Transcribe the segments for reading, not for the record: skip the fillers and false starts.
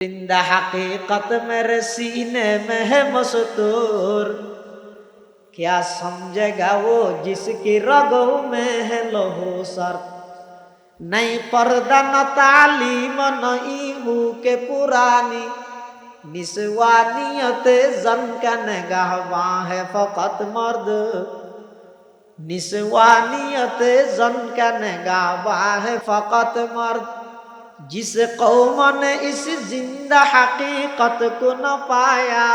जिंदा हकीकत मेरे सीने में है मस्तूर, क्या समझेगा वो जिसकी रगों में है लहू सर। नहीं पर्दा न तालीम न ईमू के पुरानी, निस्वानियत जन का निगाहबां है फकत मर्द। निस्वानियत जन का निगाहबां है फकत मर्द। जिस कौम ने इस जिंदा हकीकत को न पाया,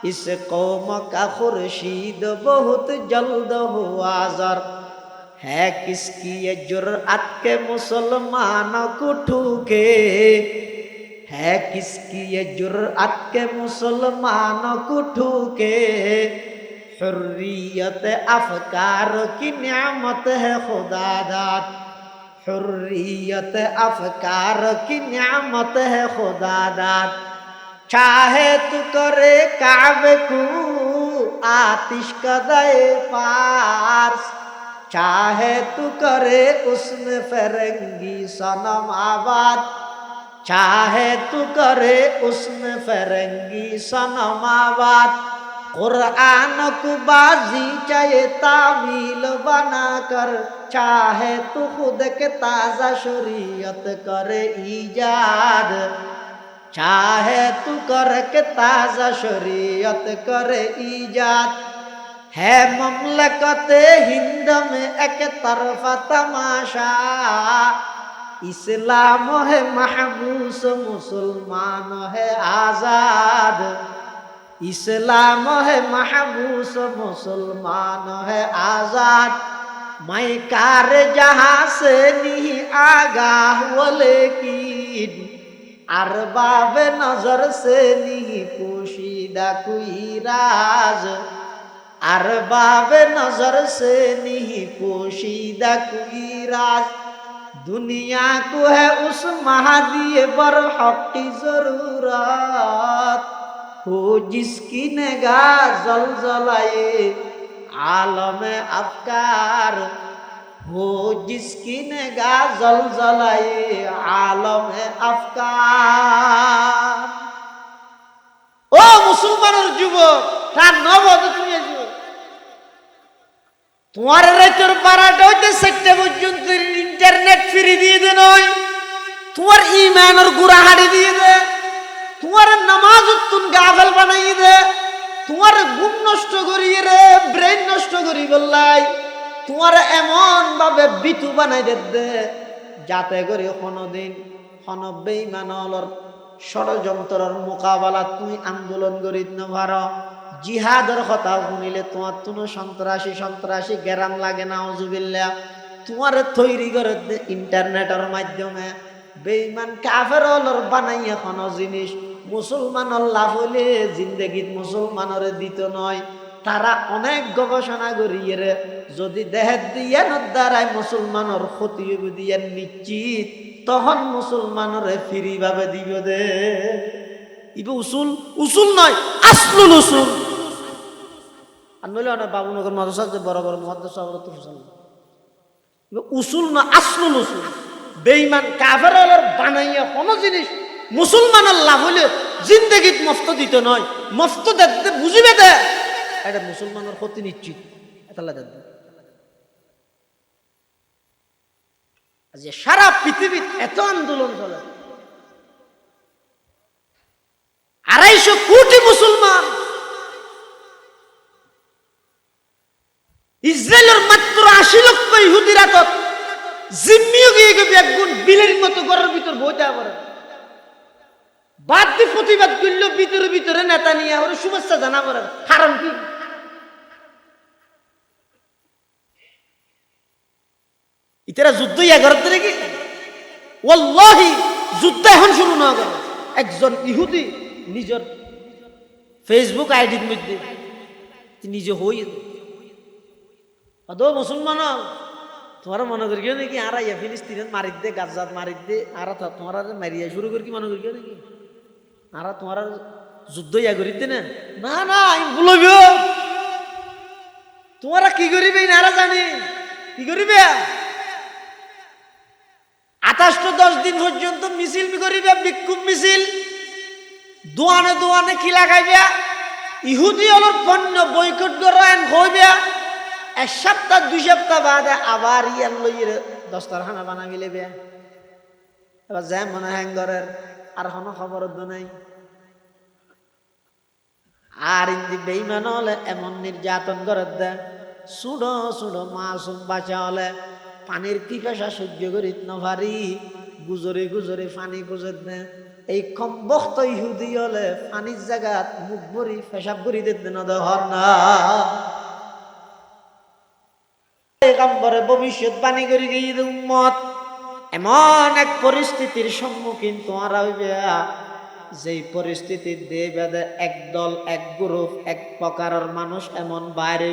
इस कौम का खुर्शीद बहुत जल्द हुआ ज़र। है किसकी ये जुर्अत के मुसलमानों को ठूके, है किसकी ये जुर्अत के मुसलमानों को ठूके। हुर्रियत अफकार की नियामत है खुदा दाद, हुर्रियत अफकार की नियामत है खुदा दाद। चाहे तू करे काबे को आतिश कदे पार्स, चाहे तू करे उसमें फरंगी सनम आबाद, चाहे तू करे उसमें फरंगी सनम आबाद। कुरान को बाजी चाहे तावील बना कर, चाहे तू खुद के ताज़ा शरीयत करे ईजाद, चाहे तू कर के ताज़ा शरीयत करे ईजाद। है ममलकत हिंद में एक तरफा तमाशा, इस्लाम है महबूस मुसलमान है आज़ाद। इस्लाम है महबूस मुसलमान है आज़ाद। मैं कार जहाँ से नहीं आगाह वो लेकिन, अरबाब नजर से नहीं पोशीदा कोई राज, अरबाब नजर से नहीं पोशीदा कोई राज। दुनिया को है उस महादी बरहक की जरूरत, हो जिसकी निगाह जलजलाए आलम अफकार, हो जिसकी निगाह जलजलाए आलम अफकार। ও মুসলমানের যুবক, তার নবদ তুমি এসো, তোমার রাতের 12টা হইতে 4টা পর্যন্ত ইন্টারনেট ফ্রি দিয়ে দে, নয় তোমার ঈমানের গুড়া হাড়ি দিয়ে দে, তোমার নামাজ তুন গাফেল বানাই দে, তোমার ঘুম নষ্ট করিয়ে রে ব্রেন নষ্ট করি বললাই, তোমার এমন ভাবে বিতু বানাই দে যাতে করে কোনোদিন কোন বেঈমানর ষড়যন্ত্রের মোকাবেলা তুমি আন্দোলন করি না পারো। জিহাদের কথা শুনিলে তোমার কোনো সন্ত্রাসী সন্ত্রাসী গ্যারাম লাগে না, আউযুবিল্লাহ। তোমার তৈরি করে ইন্টারনেটের মাধ্যমে বেঈমান কাফেরর বানাইয়া কোনো জিনিস মুসলমানের লাভ হলে জিন্দেগিত মুসলমানের দিত নয়। তারা অনেক গবেষণা করিয়ে রে যদি দেহের দিয়ে দ্বারাই মুসলমানের ক্ষতি দিয়ে নিশ্চিত, তখন মুসলমানের ফ্রি ভাবে দিব দে। ইবে উসুল উসুল নয়, আসলুল উসুল। আর নইলে অনেক বাবুনগর মাদ্রাসা যে বড় বড় মুহাদ্দিস উসুল না, আসলুল উসুল। বেঈমান কাফেরর বানাইয়া কোনো জিনিস মুসলমানের লাভ হলে জিন্দেগিত মফত দিতে নয়, মফত দেখতে বুঝিবে দে এটা মুসলমানের ক্ষতি নিশ্চিত। যে সারা পৃথিবীর এত আন্দোলন চলে, 250 কোটি মুসলমান, ইসরায়েলের মাত্র 80 লক্ষ ইহুদিরা তো জিম্মিও গিয়ে গিয়ে একগুণ বিলের মতো ঘরের ভিতর বইতে পারে। বাদ দিয়ে প্রতিবাদ করল ভিতরে ভিতরে নেতা নিয়ে ওর শুভেচ্ছা জানা পড়ে, কারণ কি? ইতারা যুদ্ধ 11 তারিখে ওয়াল্লাহি যুদ্ধ এখন শুরু না করে। একজন ইহুদি নিজের ফেসবুক আইডির মধ্যে নিজে হই আদৌ মুসলমান তোমার মনে করি কেউ নাকি আর ফিলিস্তিনের মারিত দে, গাজাত মারিত দে, আর তোমার মারিয়া শুরু করি কি মনে করি কেউ নাকি আর তোমার যুদ্ধ ইয়া করি দে না। না না আমি বলব তোমারা কি করিবে না জানি কি করিবে। 10 দিন পর্যন্ত মিছিল করিবে, বিক্ষোভ মিছিল, দোয়ানে দোয়ানে কি লাগাইবে, ইহুদি হলোর পণ্য বয়কট করেন হইবে। 1 সপ্তাহ 2 সপ্তাহ বাদে আবার ইয়ান লইয়ে দস্তরখানা বানাবি লেবে। এবার যায় মনে হ্যাঙ্গরের আর কোনো খবর নাই। আর ইন্দি বেইমান হলে এমন নির্যাতন করে দেয়, সুড়ো সুড়ো মাসুম বাঁচা হলে পানির পিপাসা সহ্য করিত নভারি, গুজরে গুজরে পানি খুঁজে দেয়। এই কম বক্ত ইহুদি হলে পানির জায়গাত মুখ ভরি পেশাব ভরি দিতে নদহর না। ভবিষ্যৎবাণী করে গিয়ে উম্মত এমন এক পরিস্থিতির সম্মুখীন তোমারা হইবে, যেই পরিস্থিতির দিয়ে বেদে একদল এক গ্রুপ এক প্রকারের মানুষ এমন বাইরে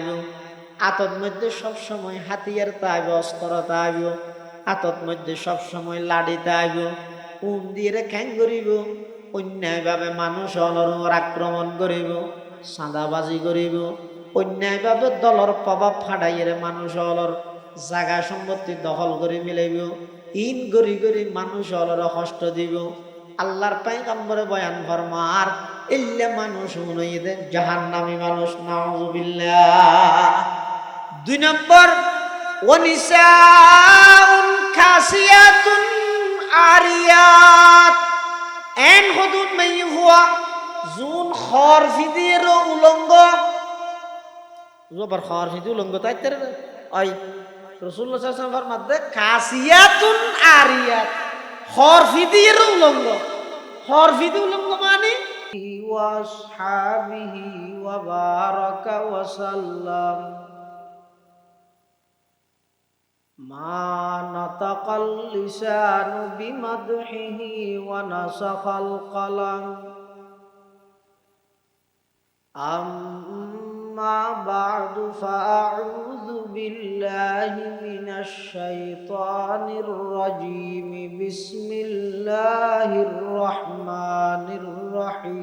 আতর মধ্যে সবসময় হাতিয়ার তাইব, অস্ত্র তাইব, আতর মধ্যে সবসময় লাড়ি তাইব, উম দিয়ে খ্যাং করিব, অন্যায়ভাবে মানুষ অলর আক্রমণ করিব, সাদাবাজি করিব, অন্যায়ভাবে দলর প্রভাব ফাটাইয়ের মানুষ অলর জাগা সম্পত্তি দখল করে মিলাইব, ইন গরি গরি মানুষ অলর কষ্ট দিব। আল্লাহর পয়গম্বরে বয়ান ফরমার ইল্লা মানুষ হুনাইদে জাহান্নামী মানুষ, নাউযুবিল্লাহ। 2 নম্বর ওয়ানিসাউন কাসিয়াতুন আরিয়াত, এন হুদুন মাইহুয়া জুন খরফিদের উলঙ্গ, জবর খরফিদ উলঙ্গ তাইতে ওই রাসূলুল্লাহ সাল্লাল্লাহু আলাইহি ওয়াসাল্লাম ফরমাতে কাসিয়াতুন আরিয়াত, খরফিদের উলঙ্গ। খরফিদ উলঙ্গ মানে ওয়াসহাবিহি ওয়া বারাকা ওয়া সাল্লাম মা নাতাকাল লিসানু বিমাদহিহি ওয়া নাসাখাল কলাম। আম্মা বা'দু ফাআউযু বিল্লাহি মিনাশ শাইতানির রাজীম। বিসমিল্লাহির রহমানির রহিম।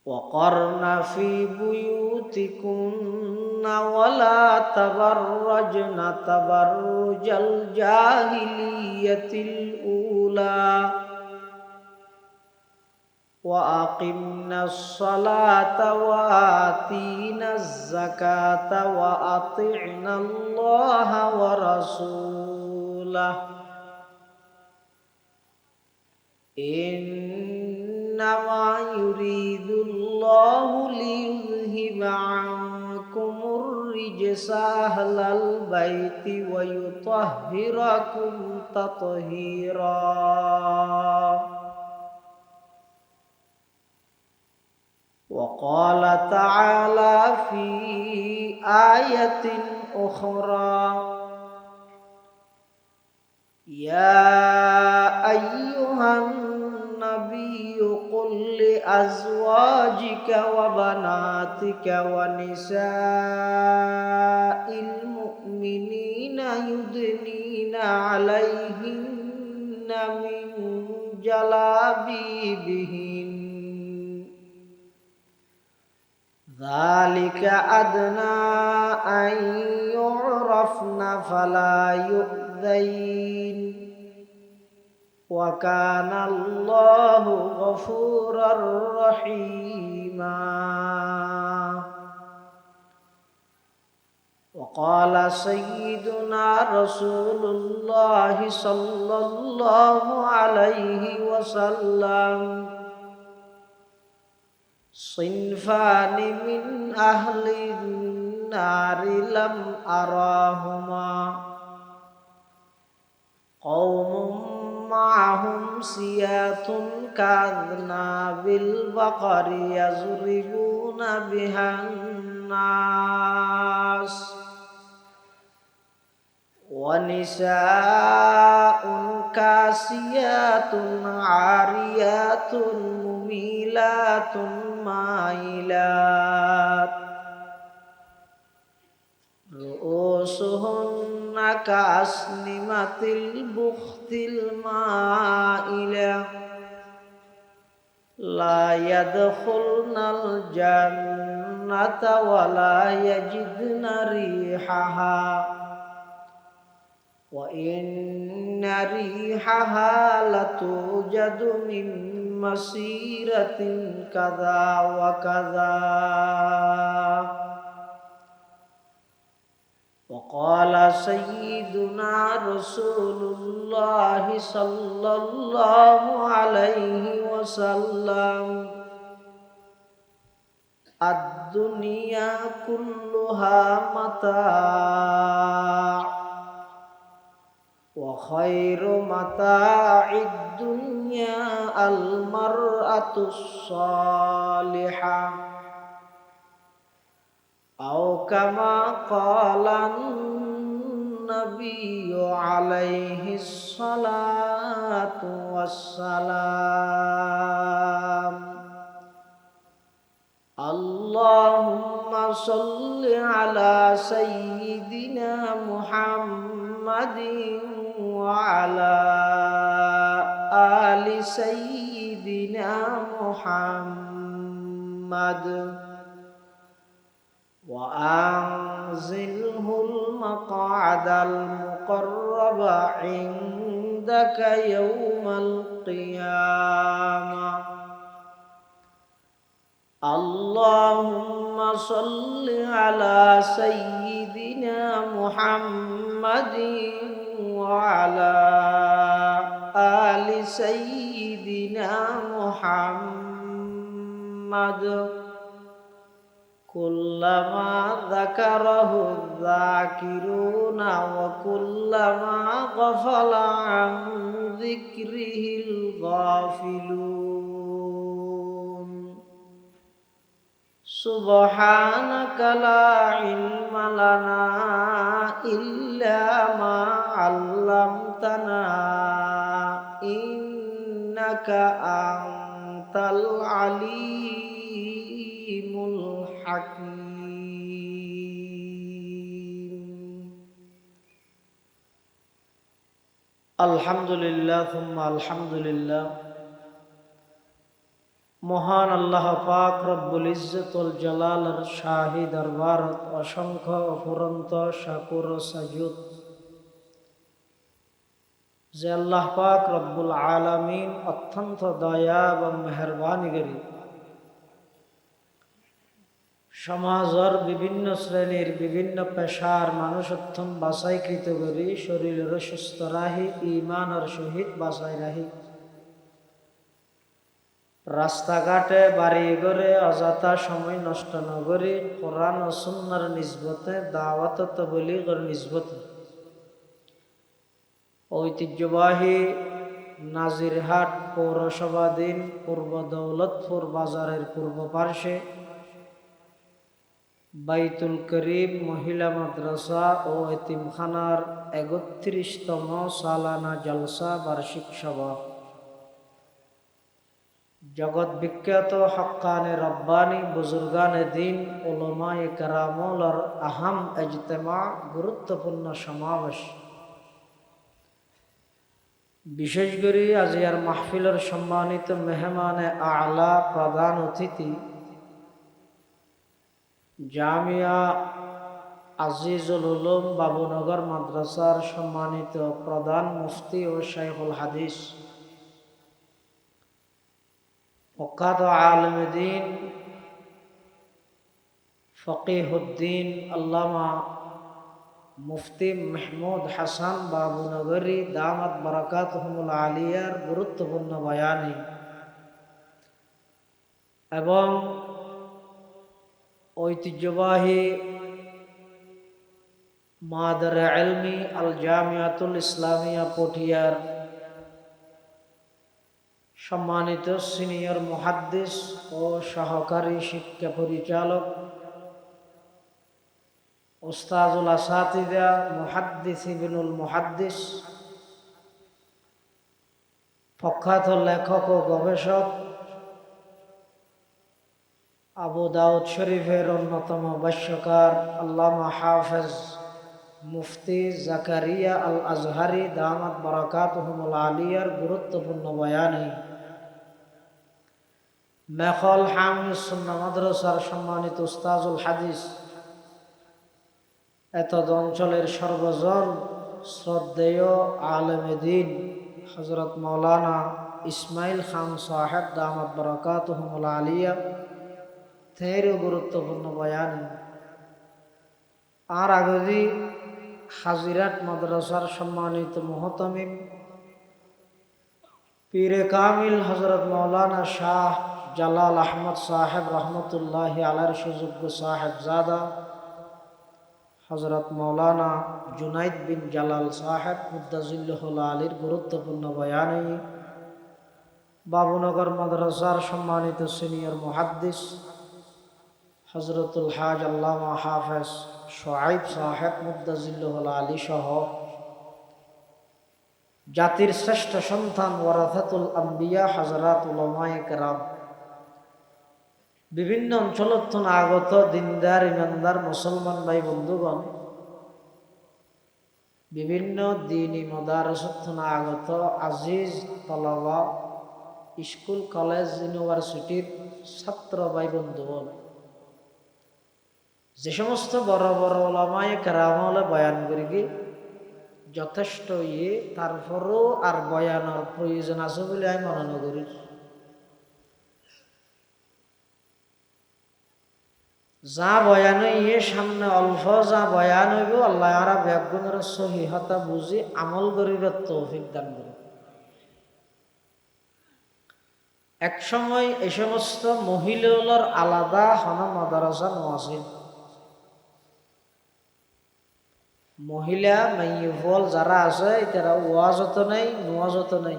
وقرن في بيوتكن ولا تبرجن تبرج الجاهلية الأولى وأقمنا الصلاة وآتينا الزكاة وأطعنا الله ورسوله إنما يريد الله ليذهب عنكم الرجس أهل البيت ويطهركم تطهيرا. وقال تعالى في آية أخرى يا أيها النبي قل لأزواجك وبناتك ونساء المؤمنين يدنين عليهن من جلابيبهن ذلك أدنى أن يعرفن فلا يؤذين وكان الله غفورا رحيما. وقال سيدنا رسول الله صلى الله عليه وسلم صنفان من أهل النار لم أراهما قوم معهم سياط كأذناب البقر يضربون بها الناس ونساء كاسيات عاريات مميلات مائلات رؤوسهن كأسنمة البخت المائلة لا يدخلن الجنة ولا يجدن ريحها وإن ريحها لتوجد من مسيرة كذا وكذا. وقال سيدنا رسول الله صلى الله عليه وسلم الدنيا كلها متاع وخير متاع الدنيا المرأة الصالحة أو كما قال النبي عليه الصلاة والسلام. اللهم صل على سيدنا محمد وعلى آل سيدنا محمد وأنزله المقعد المقرب عندك يوم القيامة. اللهم صل على سيدنا محمد وعلى آل سيدنا محمد كلما ذكره الذاكرون وكلما غفل عن ذكره الغافلون. سبحانك لا علم لنا إلا ما علمتنا إنك أنت العليم الحكيم. الحمد لله ثم الحمد لله. মহান আল্লাহ পাক রব্বুল ইজ্জতুল জালালের শাহী দরবারত অসংখ্য অফুরন্ত শাকুর ও সাজুদ যে আল্লাহ পাক রব্বুল আলামিন অত্যন্ত দয়া এবং মেহেরবানি করি সমাজের বিভিন্ন শ্রেণীর বিভিন্ন পেশার মানুষ অত্যন্ত বাছাইকৃত করি শরীরের সুস্থ রাহি ঈমানের সহিত বাছাই রাহি রাস্তাঘাটে বাড়ি ঘরে অযথা সময় নষ্ট না করি কোরআন ও সুন্নাহর নিসবতে দাওয়াত ও তাবলীগের নিসবতে ঐতিহ্যবাহী নাজিরহাট পৌরসভাধীন পূর্ব দৌলতপুর বাজারের পূর্ব পার্শ্বে বাইতুল করিম মহিলা মাদ্রাসা ও এতিমখানার ৩১তম সালানা জলসা বার্ষিক সভা জগৎ বিখ্যাত হক্কানে রব্বানি বুজুর্গানে দিন উলামায়ে কেরামর আহাম ইজতেমা গুরুত্বপূর্ণ সমাবেশ বিশেষ করে আজিয়ার মাহফিলের সম্মানিত মেহমানে আলা প্রধান অতিথি জামিয়া আজিজুল উলুম বাবুনগর মাদ্রাসার সম্মানিত প্রধান মুফতি ও শাইখুল হাদিস প্রখ্যাত আলেম দ্বীন ফকিহুদ্দিন আল্লামা মুফতি মাহমুদ হাসান বাবুনগরী দামাত বারাকাতুহুমুল আলিয়ার গুরুত্বপূর্ণ বয়ানে এবং ঐতিহ্যবাহী মাদারে ইলমি আল জামিয়াতুল ইসলামিয়া পটিয়ার সম্মানিত সিনিয়র মুহাদ্দিস ও সহকারী শিক্ষা পরিচালক উস্তাজুল আসাতিদা মুহাদ্দিস ইবনুল মুহাদ্দিস প্রখ্যাত লেখক ও গবেষক আবু দাউদ শরীফের অন্যতম ভাষ্যকার আল্লামা হাফেজ মুফতি জাকারিয়া আল আজহারি দামাত বারাকাতুহুমুল আলিয়ার গুরুত্বপূর্ণ বয়ানে মেখল হামিদ সুন্নাহ মাদ্রাসার সম্মানিত উস্তাজুল হাদিস, এতদ অঞ্চলের সর্বজন শ্রদ্ধেয় আলেমে দ্বীন হযরত মাওলানা ইসমাইল খান সাহেব দামাত বরকাতুহুল আলিয়া তেরো গুরুত্বপূর্ণ বয়ান আর আগদি হাজিরাত মাদ্রাসার সম্মানিত মুহতামিম পীরে কামিল হযরত মাওলানা শাহ জালাল আহমদ সাহেব রহমতুল্লাহ আলাইহির সুযোগ্য সাহেব জাদা হযরত মাওলানা জুনাইদ বিন জালাল সাহেব মুদ্দাজিল্লাহুল আলীর গুরুত্বপূর্ণ বয়ানে বাবুনগর মাদ্রাসার সম্মানিত সিনিয়র মুহাদ্দিস হযরতুল হাজ আল্লামা হাফেজ শুআইব সাহেব মুদ্দাজিল্লাহুল আলী সহ জাতির শ্রেষ্ঠ সন্তান ওয়ারাসাতুল আম্বিয়া হযরত উলামায়ে কেরাম, বিভিন্ন অঞ্চল আগত দিনদার ইমানদার মুসলমান ভাই বন্ধুগণ, বিভিন্ন দ্বীনি মাদ্রাসা আগত আজিজ তলাবা, স্কুল কলেজ ইউনিভার্সিটির ছাত্র ভাই বন্ধুগণ, যে সমস্ত বড় বড় উলামায়ে কেরাম হলে বয়ান করি কি যথেষ্ট তারপরও আর বয়ানের প্রয়োজন আছে বলে আমি মনে করি। যা বয়ান সামনে অল্প যা বয়ান হইব আল্লাহ আরা ব্যাগুণের সহিহতা বুঝি আমল করিবার তৌফিক দান করে। এক সময় এই সমস্ত মহিলার আলাদা হন মাদ্রাসা নোয়াছিল। মহিলা মাইফল যারা আছে তারা ওয়াজত নাই নোয়াজত নাই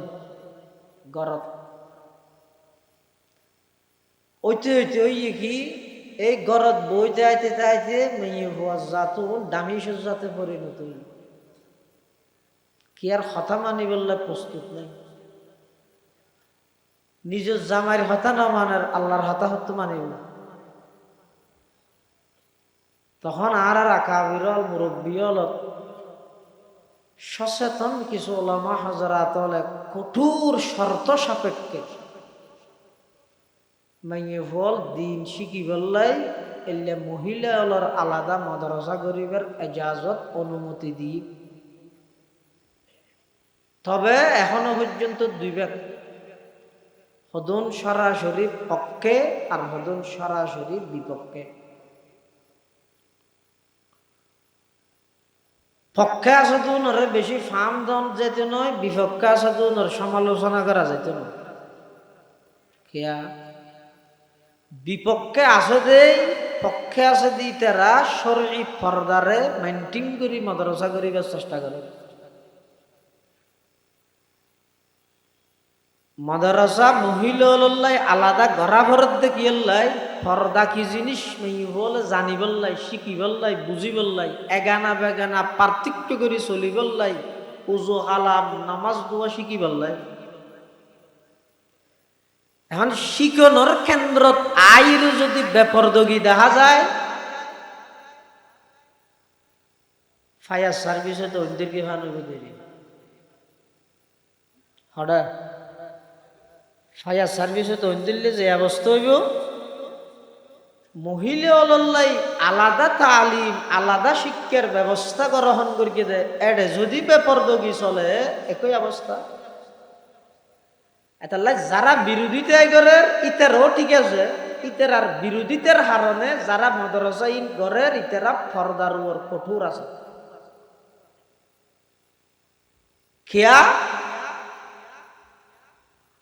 গরত ওইতে হইতে ওই কি এই গরত বই যাইতে চাইতে মাইফল জাত দামি সজ্জাতে পরিণত হইল। কি আর কথা মানি বললে প্রস্তুত নাই, নিজের জামাইয়ের হতা না মানার আল্লাহর হতা হত্যা মানিব। তখন আর আকাবিরল মুরব্বিয়ল সচেতন কিছু ওলামা হযরত কঠোর শর্ত সাপেক্ষে মাইফল দিন শিখি বললাই এলে মহিলা ওলার আলাদা মাদ্রাসা গরিবের এজাজত অনুমতি দিই। তবে এখনো পর্যন্ত দুই ভাগ, হদুন সরাসরি পক্ষে আর হদুন সরাসরি বিপক্ষে। পক্ষে আসাদুনের বেশি ফার্ম দন যেতে নয়, বিপক্ষে আসাদুনের সমালোচনা করা যেত নয়। কিয়া বিপক্ষে আছে দেই পক্ষে আছে দি তারা শরঈ পর্দারে মেইনটেইন করি মাদ্রাসা করিবার চেষ্টা করে। মাদ্রাসা মহিলা আলাদা ঘরা ভরত দেখিয়াল্লাই পর্দা কি জিনিস বলে জানিবল্লাই শিখিবল্লাই বুঝিবল্লাই এগানা বেগানা পার্থক্য করে চলিবল্লাই উজু হালাম নামাজ দোয়া শিখিবল্লাই। এখন শিকনের কেন্দ্রত আইর যদি বেপরদগি দেখা যায়, ফায়ার সার্ভিসে তো ওদেরকে ভালো দেরি হঠাৎ ফায়ার সার্ভিসে তো দিল্লি যে অবস্থা হইব, মহিলা অলল্লাই আলাদা তালিম আলাদা শিক্ষার ব্যবস্থা গ্রহণ করিয়ে দেয়। এডে যদি বেপরদগি চলে একই অবস্থা। এটার যারা বিরোধিতা করে ইতারও ঠিক আছে, ইতার আর বিরোধিতার হারণে যারা মাদ্রাসা ইন করে ইতারা ফরদার উপর কঠোর আছে। খেয়া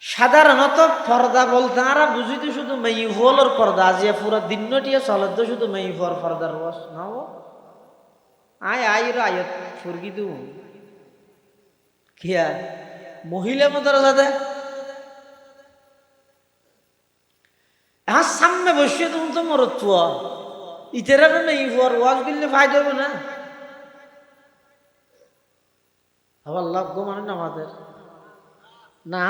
সাধারণত পর্দা বলতে আমরা বুঝিতে শুধু মেইফলের পর্দা, আজিয়া পুরা দিনটিয়া চলে তো শুধু মেইফর পর্দার রস না আয়ের আয়ত ফুরগি দু কিয়া মহিলা মাদ্রাসাতে হ্যাঁ সামনে বসিয়ে তুমি তো মরত ইতেরা মেইফর ওয়াজ করলে ফায়দা হবে না। আবার লাভ গো মানে না আমাদের না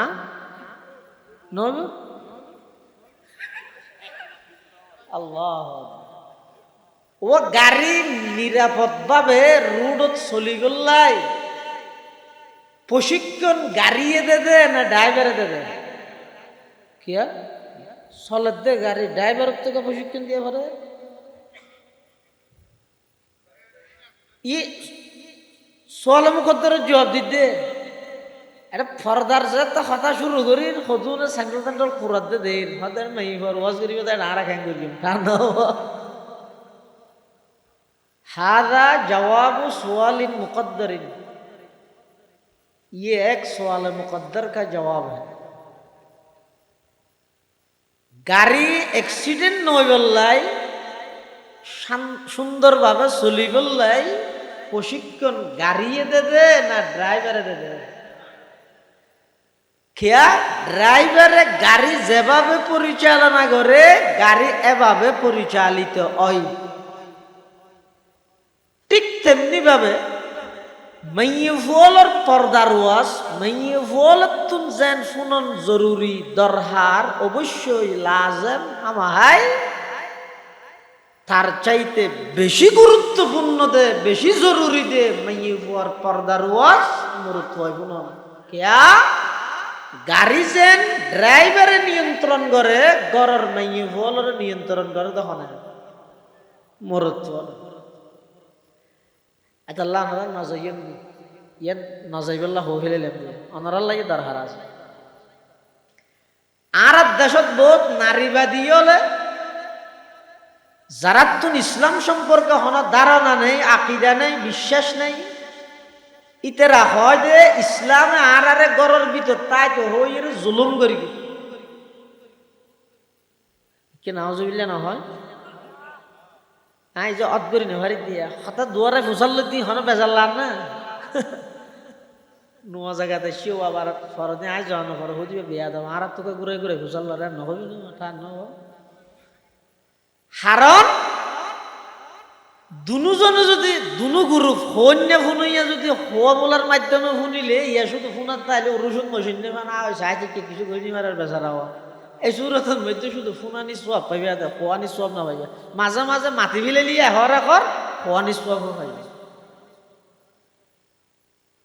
আল্লাহ ও গাড়ি নিরাপদ ভাবে রোডত চলি গলাই প্রশিক্ষণ গাড়িয়ে দে না ড্রাইভারে দে? কিয়া চলের দে গাড়ি ড্রাইভার থেকে প্রশিক্ষণ দিয়ে পারে ই সোয়ালে মুখদ্দরের জবাব দিতে এটা ফরদার যে তো কথা শুরু করি সদুনে স্যান্ডেল ট্যান্ডেল খুরাত দে দেন হতে মাই ফর ওয়াজ করিব তাই না রাখাং করিম কারণ হাদা জবাবু সোয়ালিন মুকদ্দরিন ये एक सवाल मुकद्दर का जवाब है গাড়ি অ্যাক্সিডেন্ট নয় বললাই সুন্দরভাবে চলি বললাই প্রশিক্ষণ গাড়িয়ে দেবে না ড্রাইভারে দেবে খেয়া ড্রাইভারে গাড়ি যেভাবে পরিচালনা করে গাড়ি এভাবে পরিচালিত হয় ঠিক তেমনি ভাবে মাইয়ফলর পর্দার ওয়াজ মাইয়ফলতুন যেন শুনন জরুরি দরহার অবশ্যই লাজেম আমাহাই তার চাইতে বেশি গুরুত্বপূর্ণ দে বেশি জরুরি দে মাইয়ফর পর্দার ওয়াজ মুরত হইব না কিয়া গাড়ি যেন ড্রাইভারে নিয়ন্ত্রণ করে গরর মাইয়ফলর নিয়ন্ত্রণ করে তখন মুরত এটা আল্লাহ আমাদের নজাইয়েন ইয়ান নজাইবুল্লাহ হইলে লেমে অনারার লাগে দরকার আছে আর দেশত বহুত নারীবাদী হলে যারা তুন ইসলাম সম্পর্কে হন ধারণা নেই আকিদা নেই বিশ্বাস নেই ইতেরা হয় যে ইসলামে আর আরে গরর ভিতর তাই তো হই জুলুম করি কি নাউজুবিল্লাহ না হয় আই যে অদ্গরি নেভারি দিয়া হঠাৎ দুয়ারে ফুসাল্ল দি হন বেজাল্লাম না নোয়া জায়গাতে শিও আবার ফরদে আই যাওয়ানো ফর হইবে বিয়া দাও আর তোকে ঘুরে ঘুরে ফুসাল্ল রে নহবি না ঠান নহ হারণ দুজনে যদি দুনু গুরু ফোন ফুনইয়া যদি হওয়া বলার মাধ্যমে শুনিলে ইয়া শুধু ফোনার তাইলে রসুন মসিন নেবা না হয় সাহায্য কিছু করি মারার বেচারা হওয়া এই সুরতের মধ্যে শুধু ফুনানি সোয়াব পাইবা দে খোয়ানি সোয়াব না পাইবা মাঝে মাঝে মাটি বিলে লিয়ে হর একর খোয়ানি সোয়াব পাইবা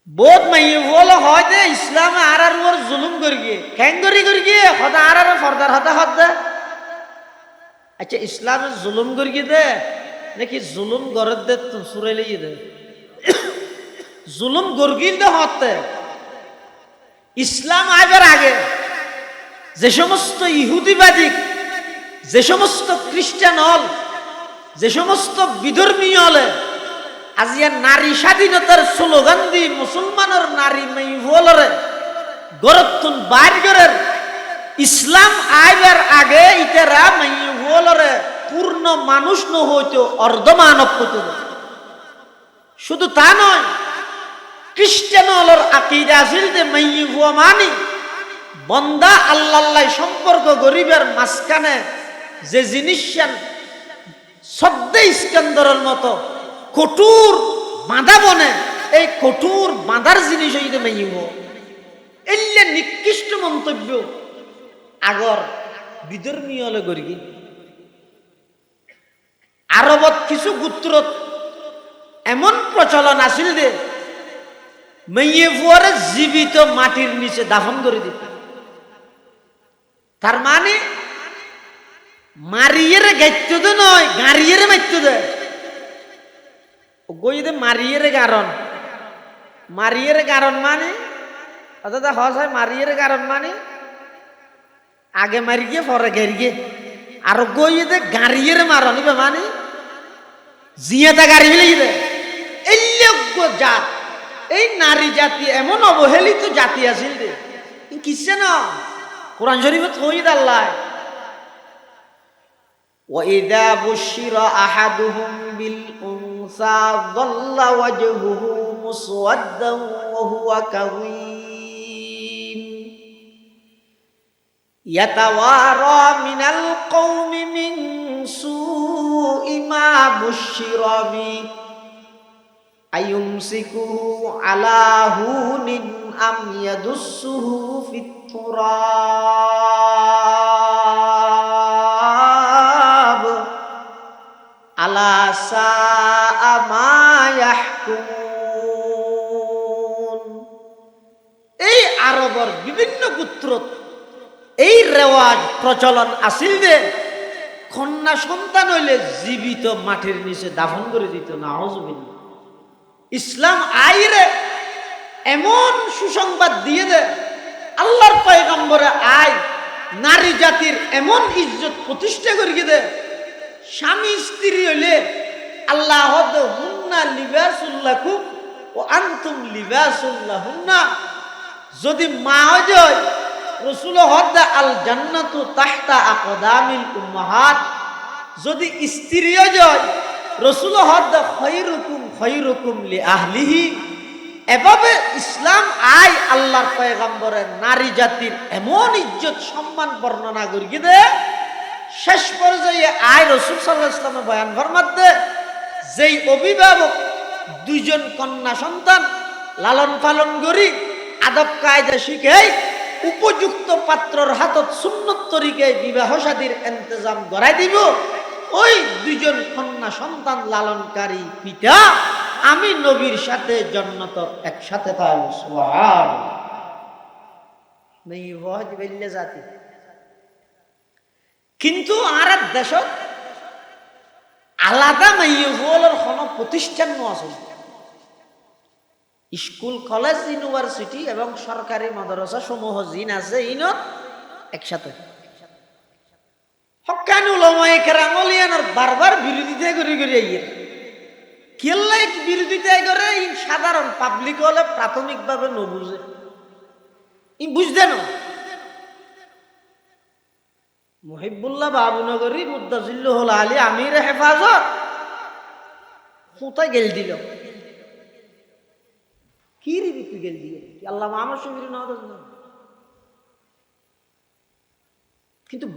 বহুত মাইয়ে বলে হয় দে ইসলামে আর আর ওর জুলুম করি গিয়ে ক্যাঙ্গরি করি গিয়ে হদা আর আর ফর্দার হদা হদ দে আচ্ছা ইসলামে জুলুম করি গিয়ে দে নাকি জুলুম গরত দে সুরে লিয়ে দে জুলুম গর্গিল দে হতে ইসলাম আইবার আগে যে সমস্ত ইহুদিবাদী যে সমস্ত খ্রিস্টান হল যে সমস্ত বিধর্মী হলে আজিয়া নারী স্বাধীনতার স্লোগান দি মুসলমানের নারী মেয়ে গরতুন বাইরের ইসলাম আইবার আগে ইতারা মেয়ে পূর্ণ মানুষ ন হইতো অর্ধমানব হইতো শুধু তা নয় খ্রিস্টান হলর আকিদা আছিল যে মেয়ে মানি বন্দা আল্লাহ সম্পর্ক গরিবের মাঝখানে যে জিনিস সদ্যে ইস্কান্দরের মতো কঠোর বাঁধা বনে এই কঠোর বাঁধার জিনিস হইতে মাইব এলে নিকৃষ্ট মন্তব্য আগর বিধর্মী হলে গরি আরবত কিছু গোত্রত এমন প্রচলন আছিল যে মেয়ে ফুয়ারে জীবিত মাটির নিচে দাফন করে দিত তার মানে মারিয়ের গাইত্য দে নয় গাড়িয়ের মাইত্য দে গই দে মারিয়ের কারণ মানে অর্থাৎ হয় মারিয়ের কারণ মানে আগে মারি গিয়ে পরে গেরি গিয়ে আর গই দে গাড়িয়ের মারণ মানে জিয়াটা গাড়ি ফেলে দে এই জাত এই নারী জাতি এমন অবহেলিত জাতি আছিল দে কিসে না কোরআন শরীফে থইদ আল্লাহ وَإِذَا بُشِّرَ أَحَدُهُمْ بِالْأُنثَى ظَلَّ وَجْهُهُ مُسْوَدًّا وَهُوَ كَظِيمٌ يَتَوَارَى مِنَ الْقَوْمِ مِنْ سُوءِ مَا بُشِّرَ بِهِ أَيُمْسِكُهُ عَلَى هُونٍ أَمْ يَدُسُّهُ فِي التُّرَابِ আলা সাআ মা ইয়াহকুমুন এই আরবের বিভিন্ন গোত্র এই রেওয়াজ প্রচলন আসিল যে কন্যা সন্তান হইলে জীবিত মাটির নিচে দাফন করে দিত। নাউজুবিল্লাহ। ইসলাম আইরে এমন সুসংবাদ দিয়ে দে, আল্লাহর পয়গম্বরে আয় নারী জাতির এমন ইজ্জত প্রতিষ্ঠা করিয়ে দে, স্বামী স্ত্রী হইলে আল্লাহ হুন্না লিবাসুল্লাকুম ও আনতুম লিবাসুল্লাহুন্না। যদি মা হয় রসুল হদ্দা আল জান্নাতু তাহতা আকদামিল উম্মাহাত। যদি স্ত্রীও যায় রসুল হদ্দা খৈরুকুম খৈরুকুম লি আহলিহি। এভাবে ইসলাম আয় আল্লাহর পয়গম্বরের নারী জাতির এমন ইজ্জত সম্মান বর্ণনা করিয়ে দে, শেষ পর্যায়ে আয় রসুল সাল্লাল্লাহু আলাইহি ওয়াসাল্লাম বয়ান ফরমাতে, যেই অভিভাবক দুইজন কন্যা সন্তান লালন পালন করি আদব কায়দা শিখে উপযুক্ত পাত্রর হাতত সুন্নত তরিকায় বিবাহ শাদীর ইন্তজাম করাই দিব, ওই দুইজন কন্যা সন্তান লালনকারী পিতা আমি নবীর সাথে জান্নাত একসাথে পাব। সুবহানাল্লাহ। নেই ওয়াজ বললে জাতি। কিন্তু আর দেশত আলাদা মাইয়ুলের কোনো প্রতিষ্ঠান আছে। স্কুল কলেজ ইউনিভার্সিটি এবং সরকারি মাদ্রাসা সমূহ জিন আছে ইনত একসাথে। হক্কানি উলামায়ে কেরাম ওলিয়ানোর বারবার বিরোধিতা করে করে আইয়ে কেল্লাই বিরোধিতা করে সাধারণ পাবলিক হলে প্রাথমিকভাবে নবুঝে ই বুঝতে না। মুহিবুল্লাহ বাবুনগরী মুদ্দাজিল্লুহুল আলী আমির হেফাজত কোথায় গেল দিল কি রে তুই গেল দিয়ে আল্লাহ আমার শরীরে না। কিন্তু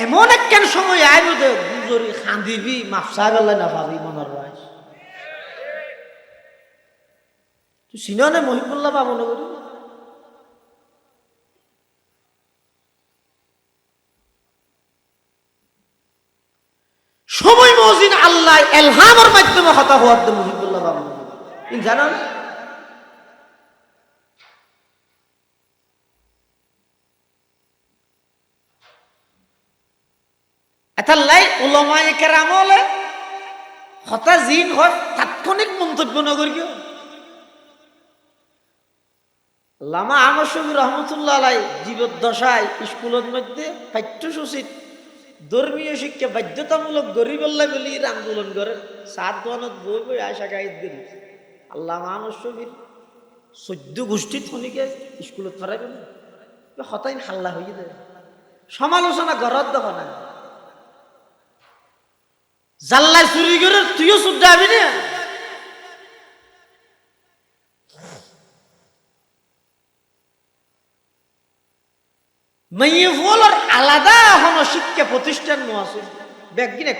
এমন একখান সময় আইন গুজরি খান্দিবি মাফসা গেলে না ভাবি মনের রায়। তুই চিনে মহিবুল্লাহ বাবুনগরী? সময় মজিন আল্লাহ এলহামের মাধ্যমে হতা হওয়ার মহিবুল্লাহ বাবুনগরী জানো না? এতাল্লাই উলামায়ে কেরাম হলে হতা জিন হয় তাৎক্ষণিক মন্তব্য নগরী। লামা আহমদ শফি রহমতুল্লাহ আলাই জীবদ্দশায় স্কুলের মধ্যে পাঠ্যসূচিত ধর্মীয় শিক্ষা বাধ্যতামূলক গরিবল্লা বলি আন্দোলন করে সাত দোয়ানত বই বই আয়সা গাইদ করি। আল্লাহ আহমদ শফির 14 গোষ্ঠীর থনিকে স্কুলত ফরাইবে না হতাইন হাল্লা হয়ে যায়। সমালোচনা গরত দেখো না জাল্লাই চুরি করে তুইও চুপ যাবি না। মাইয়ুলের আলাদা কোনো শিক্ষা প্রতিষ্ঠান আছে ব্যাগিন এক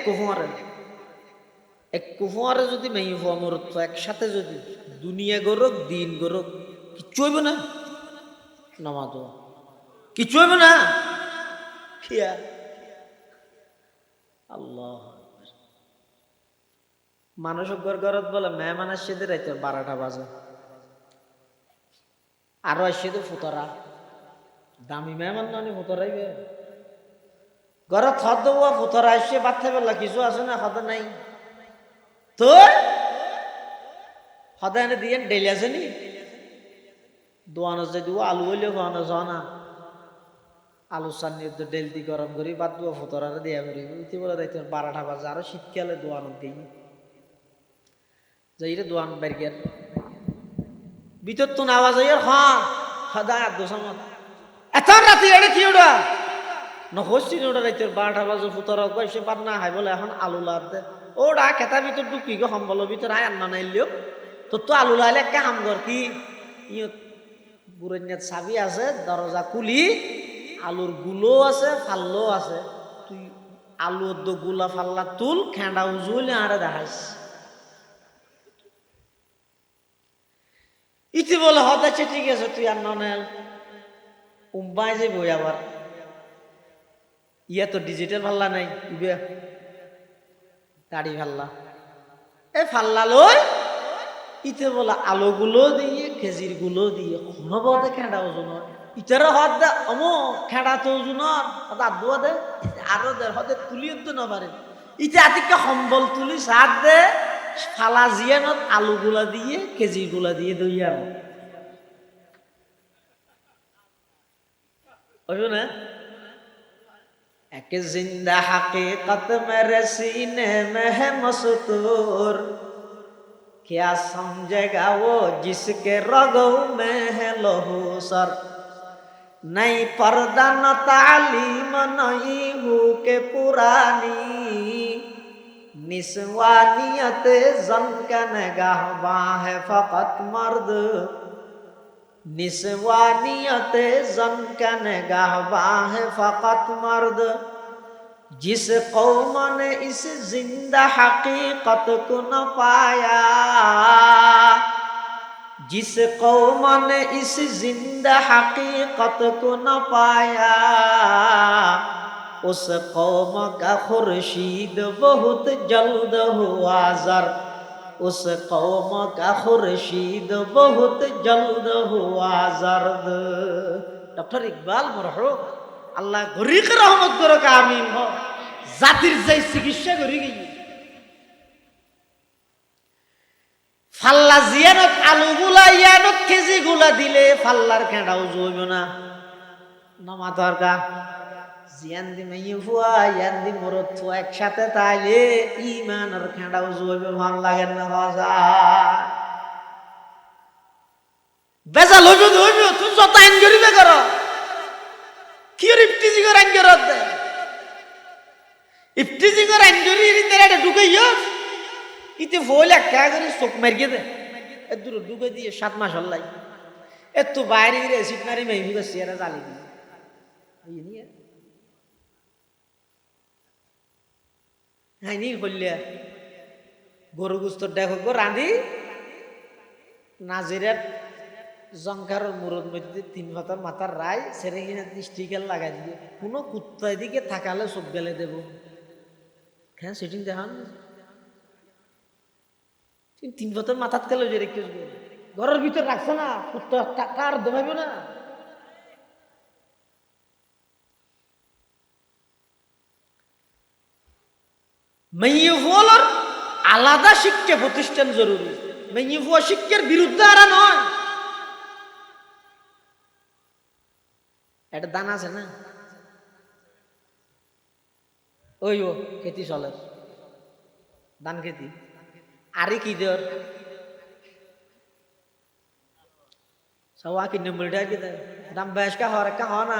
কুফুয়ারে যদি মাইয়ুয়া মরত একসাথে যদি দুনিয়া গরক দিন গরক কিচ্ছু হইব না। নামাজ কিচ্ছু হইব না। আল্লাহ মানুষ গরগরত বলে মেহমান আসছে রাইতে 12টা বাজে আরো আসছে তো ফুতরা দামি মেহমান নানি ফুতরাইবে ঘরে থদ ফুতরা আসছে বাচ্চা বেলা কিছু আছে না হদ নাই তো হদ এনে দিয়ে ডেলি আছে নি দোয়ানো যে দিব আলু হইলে খাওয়ানো যাও না আলু চান্নি ডেল দি গরম করি বাদ দিব ফুতরারে দিয়া করি ইতি বলে রাইতে 12টা বাজে আরো শীতকালে দোয়ানো দিই যাইরে দোয়ান বেরগের ভিতর তো আওয়াজ হয় হ্যাঁ সদায় দোসামত এত রাতে এড়ে কি ওটা নহসি ওটা রাইতে 12টা বাজে ফুতরা কইছে পার না হাই বলে এখন আলু লাদ দে ওটা খেতা ভিতর ঢুকি গো সম্বলের ভিতর আয় আন্না নাইলেও তোর তো আলু লাইলে একটা কাম কর কি ইয়ত বুড়াইনাত চাবি আছে দরজা খুলি আলুর গুলো আছে ফাল্লো আছে তুই আলুর গুলা ফাল্লা তুল খেঁডা উজুলে আরে দেখাইস ইতি বলে হতেছে ঠিক আছে তুই আর ননেল উম্বাই যে বই আবার ইয়া তো ডিজিটাল ফাল্লা নাই ইবে দাড়ি ফাল্লা এ ফাল্লা লই ইতে বলে আলো গুলো দিয়ে খেজির গুলো দিয়ে কোনো বলতে খেঁড়া ওজন হয় ইতারা হদ দে অমো খেড়া তো জুনর হদ আদুয়া দে আরো দে হদে তুলিও তো না পারে ইতে আতিকে সম্বল তুলি সাত দে ফালা জিয়ানত আলুগুলা দিয়ে কেজিগুলা দিয়ে দইয়া ওই না एक जिंदा हकीकत मेरे सीने में है मस्तूर क्या समझेगा वो जिसके रगों में है लहू सर नहीं पर्दा न तालीम नहीं हो के पुरानी निस्वानियत जन का निगाहबां है फकत मर्द निस्वानियत जन का निगाहबां है फकत मर्द जिस कौम ने इस जिंदा हकीकत को न पाया जिस कौम ने इस जिंदा हकीकत को न पाया उस कौम का खुर्शीद बहुत जल्द हुआ जर उस कौम का खुर्शीद बहुत जल्द हुआ जर्द डॉक्टर इकबाल मरहूम আল্লাহ গরিক রহমত করো আমিন হ জাতির যাই চিকিৎসা করি গই ফাল্লা জিয়ানত আলুগুলা ইয়ানত কেজিগুলা দিলে ফাল্লার খেঁড়াও জইব না নমা দরগা জিয়ান দি মাইয়ু ফুয়া ইয়ান দি মরত ফুয়া একসাথে তাইলে ঈমানের খেঁড়াও জইব ভাল লাগে না হজা বেজাল হইব তুই যত আইন করিবে করো কির ইফতিজি কর আঙ্গর দে ইফতিজি কর আঙ্গরি ইতেরা ঢুকাইও ইতে ভোলা কা করে চোখ মারিয়ে দে এদুর ঢুকে দিয়ে 7 মাস হল্লাই এত বাইরে রে সিট মারি মেহবি গো সিয়ারা জালি দি এই নিয়ে হাইনি হল্লা গরু গুস্ত দেখো গো রাঁধি নাজিরাত জঙ্কার মুরদ মধ্যে 3 পাতার মাথার রায় সেরে কিনা স্টিকার লাগাই দিয়ে কোনো কুত্তায় দিকে থাকালে সব গেলে দেব হ্যাঁ সেটিং দেখান 3 পাতার মাথার তেলে যে রেখে ঘরের ভিতর রাখছে না কুত্তা টাকার দেবাইব না মেইয়ুফোলার আলাদা শিক্ষা প্রতিষ্ঠান জরুরি মেইয়ুফোয়া শিক্ষার বিরুদ্ধে আর নয় একটা দান আছে না ওই ও খেতি চলে ধান খেতি আরে কি দেওয়ার সবা কি নম্বরটা কি দেয় দাম বেশ কা হওয়ার একটা হওয়া না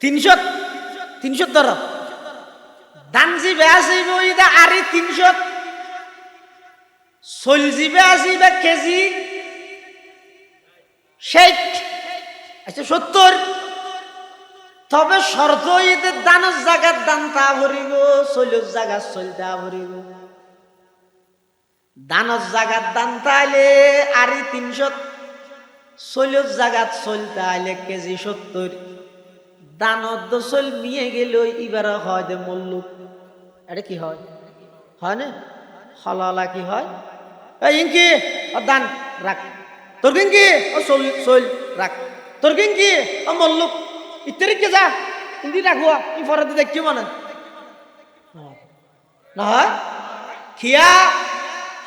300 ধর ধান জি বেশি বই দা আরে 300 সলজি বেশি বা কেজি 60 আচ্ছা 70 তবে শর্ত ইতে দানের জায়গার দান তা ভরিব সলজ জায়গা সলতা ভরিব দানের জায়গার দান তাইলে আরি 300 সলজ জায়গাত সলতা আইলে কেজি 70 দানত দসল মিয়ে গেল এবার হয় দে মল্লুক এটা কি হয় না হলালা কি হয় এই ইনকি দান রাখ তোর কি ও সল রাখ তোর কি ও মল্লুক ইত্যাদি কে যা হিন্দি রাখুয়া ই ফরাতে দেখছি মানে না খিয়া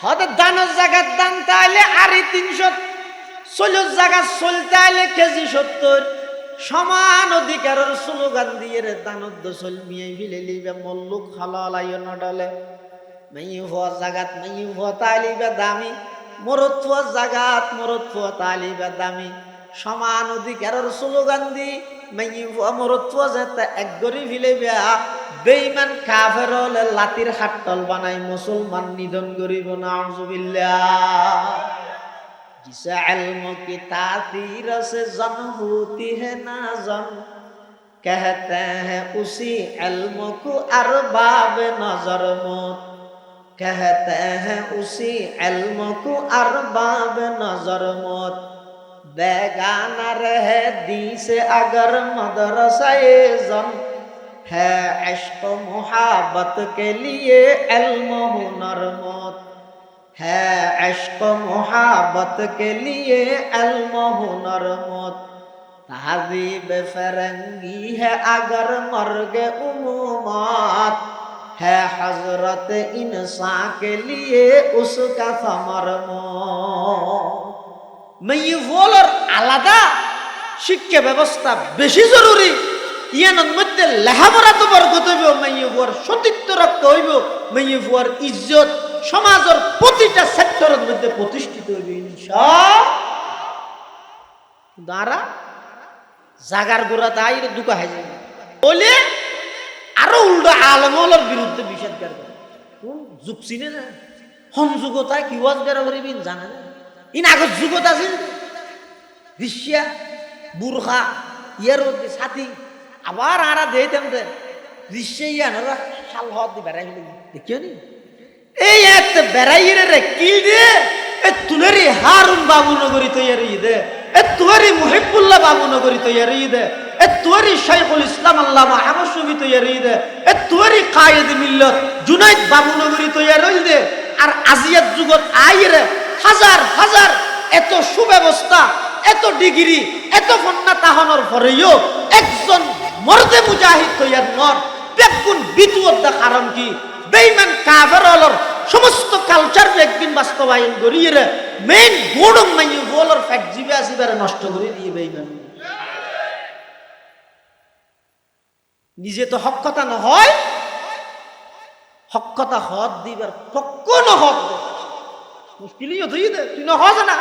হদ দানের জায়গার দান তাইলে আরি 340 জায়গা চলতে আইলে কেজি 70 সমান অধিকারের স্লোগান দিয়ে রে দানত চল মিয়াই ফিলে লিবে মল্লুক হালালাইও নডলে মাইয়ু হওয়া জাগাত মাইয়ু হওয়া তালিবে দামি মরত হওয়া জাগাত মরত হওয়া তালিবে দামি সমান অধিকারের স্লোগান দি মাইয়ু হওয়া মরত হওয়া যেতে এক গরি ফিলে বেঈমান কাফের হলে লাতির হাট্টল বানাই মুসলমান নিধন করিব নাউজুবিল্লাহ जिसे इल्म की तासीर से जन होती है ना जन कहते हैं उसी इल्म को अरबाब नजर मौत कहते हैं उसी इल्म को अरबाब नजर मौत बेगाना रहे दी से अगर मदरसा जन है इश्क मुहब्बत के लिए इल्म हुनर मौत है इश्क मोहब्बत के लिए इल्म हुनर मौत तहजीब फरंगी है अगर मर्ग उमूमात है हजरत इंसान के लिए उसका समर मौत মেইয়ুফলের আলাদা শিক্ষা ব্যবস্থা বেশি জরুরি ইয়ানোর মধ্যে লেখাপড়া তো বরকত হইব মেইয়ুফর সতীত্ব রক্ষা হইব মেইয়ুফর ইজ্জত সমাজের প্রতিটা সেক্টরের মধ্যে প্রতিষ্ঠিত হইব ইনশাআল্লাহ দাঁড়া জাগার গোড়া তাই দুকা হয়ে যাবে বলে আরো উল্টো আলমলের বিরুদ্ধে নিষেধ করে কোন যুগ চিনে না হন যুগতায় কি ওয়াজ বের করিবিন জানে না ইন আগত যুগত আছিল রিশিয়া বুরখা ইয়ার সাথী আবার আরা দেইতাম দে রিশিয়া ইয়ানরা শাল হদ দি বেড়াই দেখিও নি এই এত বেড়াইরে রে কিল দে এ তুলেরি হারুন বাবু নগরী তৈরি দে এ তুয়ারি মুহিবুল্লাহ বাবু নগরী তৈরি দে এ তুয়ারি শাইখুল ইসলাম আল্লামা আহমদ শফি তৈরি দে এ তুয়ারি কায়েদ মিল্লাত জুনাইদ বাবু নগরী তৈরি দে আর আজিয়াত যুগত আইরে হাজার হাজার এত সুব্যবস্থা এত ডিগ্রি এত ফন্না তাহনের পরেও একজন মর্দে মুজাহিদ তৈয়ার নর বেগুন বিতুয়ত কারণ কি বেঈমান কাফেরলর সমস্ত কালচার একদিন বাস্তবায়ন করিয়ে মেইন গোড়ং মাইয়ু বলর ফ্যাক্ট জিবে আসিবারে নষ্ট করে দিয়ে বেঈমান নিজে তো হক কথা না হয় হক কথা হদ দিবার পক্ষ না হক মুশকিলই হতেই দে তুই না হজ না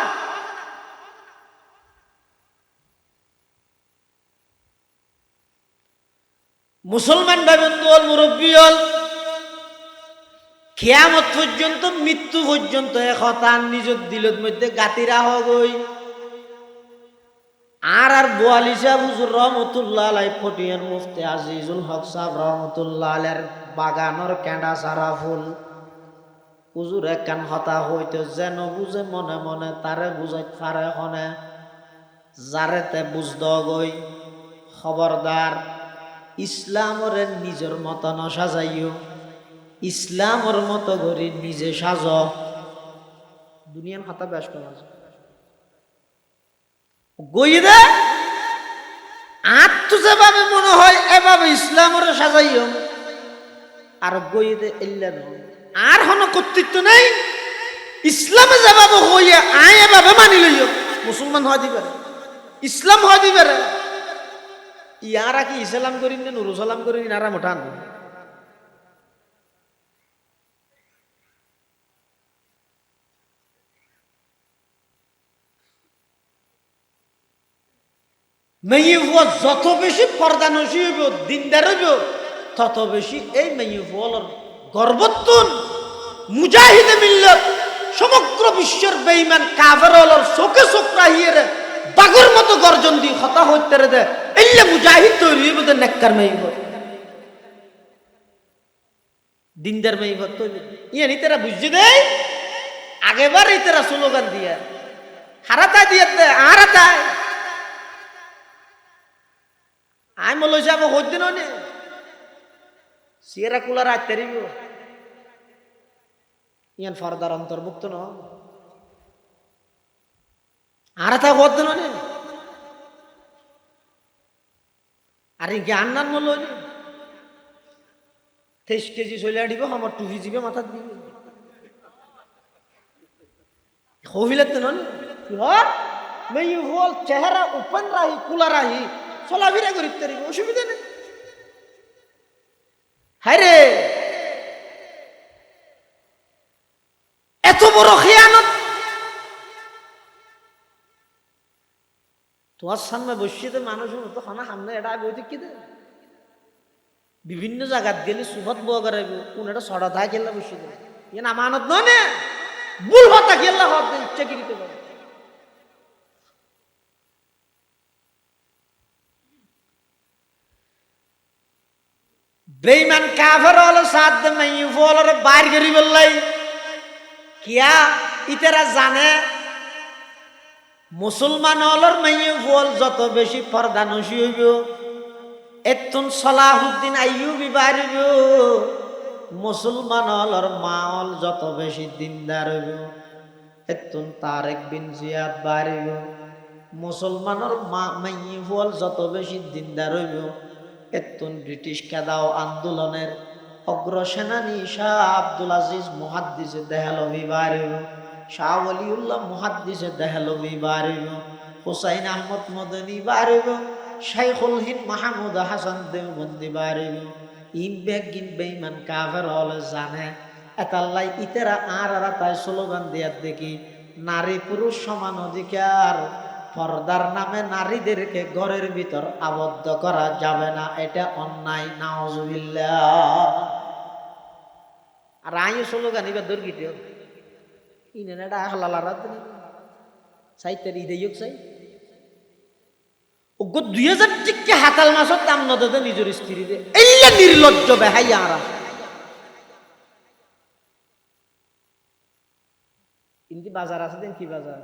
মুসলমান ভাই বন্ধু হল মুরব্বী হল কিয়ামত পর্যন্ত মৃত্যু পর্যন্ত একতার নিজের দিলের মধ্যে গাতিরা হগই আর 42 হুজুর রহমতুল্লাহ আলাই ফটিয়ান মুফতি আজিজুল হক সাহেব রহমতুল্লাহ আলাইর বাগানর কেঁডা সারা ফুল হুজুর একখান হতা হইতে যেন বুঝে মনে মনে তারে বুঝাইতে পারে হনে যারেতে বুঝদ গই খবরদার ইসলামরে নিজের মতো ন সাজাইও ইসলামর মতো করে নিজে সাজ দুনিয়ার হতা বেশ করা গই দে আর তো যেভাবে মনে হয় এভাবে ইসলামরে সাজাইও আর গই দে এল্লা আর হন কর্তৃত্ব নেই ইসলামে যেভাবে হইয়া আয় এভাবে মানি লইও মুসলমান হয় দিবে ইসলাম হয় দিবে ইয়ারা কি ইসলাম করিন না নুরু সালাম করিন আর মোটান মেইয়ুফ যত বেশি পর্দানসী হইব দিনদার হইব তত বেশি এই মেইয়ুফর গর্বতুন মুজাহিদে মিল্লাত সমগ্র বিশ্বের বেঈমান কাফেরলর চোখে চোখ রাহিয়ে বাগর মতো গর্জন দি হতা হইতে রে দে এল্লে মুজাহিদ তৈরি হইব দে নেককার মেইব দিনদার মেইব তৈরি ইয়ানি তেরা বুঝি দে আগেবার এই তেরা স্লোগান দিয়া হারাতা দিয়ে দে হারাতা আই মলই যাব হইতে ননে সিরা কুলার আইতে রিব ইয়ান ফরদার অন্তর্ভুক্ত ন হারাতা হইতে ননে আর জ্ঞান নান মলই 23 কেজি চলে আডিব আমার টুপি জিবে মাথা দিবে হইলেত ননে হর মেই হল চেহারা ওপেন রাহি কুলা রাহি চলাফেরা করিতে পারিব অসুবিধা নেই হায়রে এত বড় খেয়ানত তোমার সামনে বসিয়ে তো মানুষ তো খানা সামনে এটা বইতে কি দে বিভিন্ন জায়গাত গেলে সুফত বয়া করাইব কোন এটা সড়া থাকে খেললে বসিয়ে দেবে ইয়ে আমানত নয় না ভুল হতা খেললে হত ইচ্ছা কি দিতে পারে বেঈমান কাফের হলো সাদ মেইয়ুফলর বাইর করি বললাই কিয়া ইতারা জানে মুসলমান হলর মেইয়ুফল যত বেশি পর্দানসী হইব এতুন সালাহুদ্দিন আইয়ুবি বাইর হইব মুসলমান হলর মাল যত বেশি দিনদার হইব এতুন তারেক বিন জিয়াদ বাড়িব মুসলমানের মাইফল যত বেশি দিনদার হইব এতুন ব্রিটিশ খেদাও আন্দোলনের অগ্রসেনানী শাহ আব্দুল আজিজ মুহাদ্দিসে দেহলভি বাড়িব শাহ ওলিউল্লাহ মুহাদ্দিসে দেহলভি বাড়িব হুসাইন আহমদ মদনী বাড়িব শাইখুল হিন্দ মাহমুদ হাসান দেওবন্দি বাড়িব ইনবেগ গিন বেঈমান কাফের হলে জানে এতাল্লাই ইতেরা আর তাই স্লোগান দেয়ার দেখি নারী পুরুষ সমান অধিকার পর্দার নামে নারীদেরকে ঘরের ভিতর আবদ্ধ করা যাবে না এটা অন্যায় নাউজুবিল্লাহ আর আইও স্লোগান এবার দর্গিত ইনেন এটা হালালা রাত সাইতের ঈদে ইয়োগ চাই ওগো 2000 টিকে হাতাল মাছের দাম ন দে নিজের স্ত্রী দে এইলা নির্লজ্জ বেহাই আরা ইনকি বাজার আছে দেন কি বাজার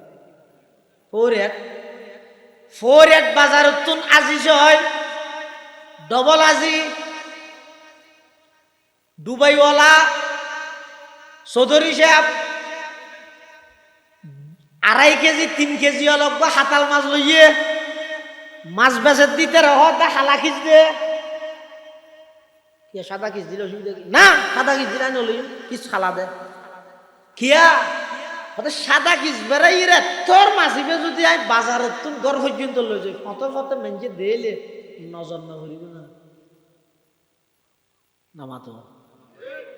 ফোরেট বাজার উত্তুন আজিজ হয় ডবল আজি দুবাইওয়ালা চৌধুরী সাহেব 2.5 কেজি 3 কেজি অলপ হাতাল মাছ লইয়ে মাছ বেচে দিতে রহতা খালা খিচ দে সাদা খিচ দিলে অসুবিধা না সাদা খিচ দিলে নলি কিছু খালা দে কিয়া সাদা খিচ বেড়াই রে তোর মাছিবে যদি আমি বাজারে তুন ঘর পর্যন্ত লই যাই ফটো ফটো মেঞ্জে দিলে নজর না করিব না নামাতো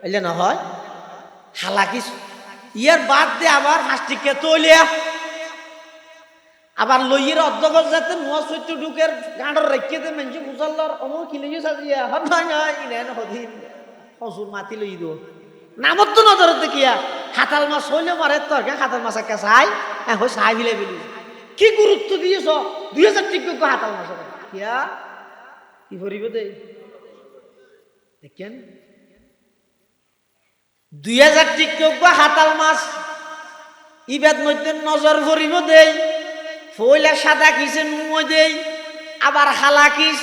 এলে না হয় খালা খিচ ইয়ার বাদ দে আবার হাস্টিকে তলিয়া আবার লইয়ের অধ্যক্ষ যাতে নোয়া চৈত্য ঢুকের গাঁডর রেখে দে মেঞ্চে বুঝাল্লার অমর কিলে সাজিয়া হন হদিন হসুর মাতি লই দো নামত তো নজর দেখিয়া হাতাল মাছ হইলে মারে তরকে হাতাল মাছ একটা চাই হই চাই বিলে বিলি কি গুরুত্ব দিয়েছ 2000 টিক হাতাল মাছ কিয়া কি করিব দে দেখেন 2000 টিক হাতাল মাছ ইবাদ মধ্যে নজর ভরিব দেই ফইলা সাদা কিসে নুমই দেই আবার হালা কিস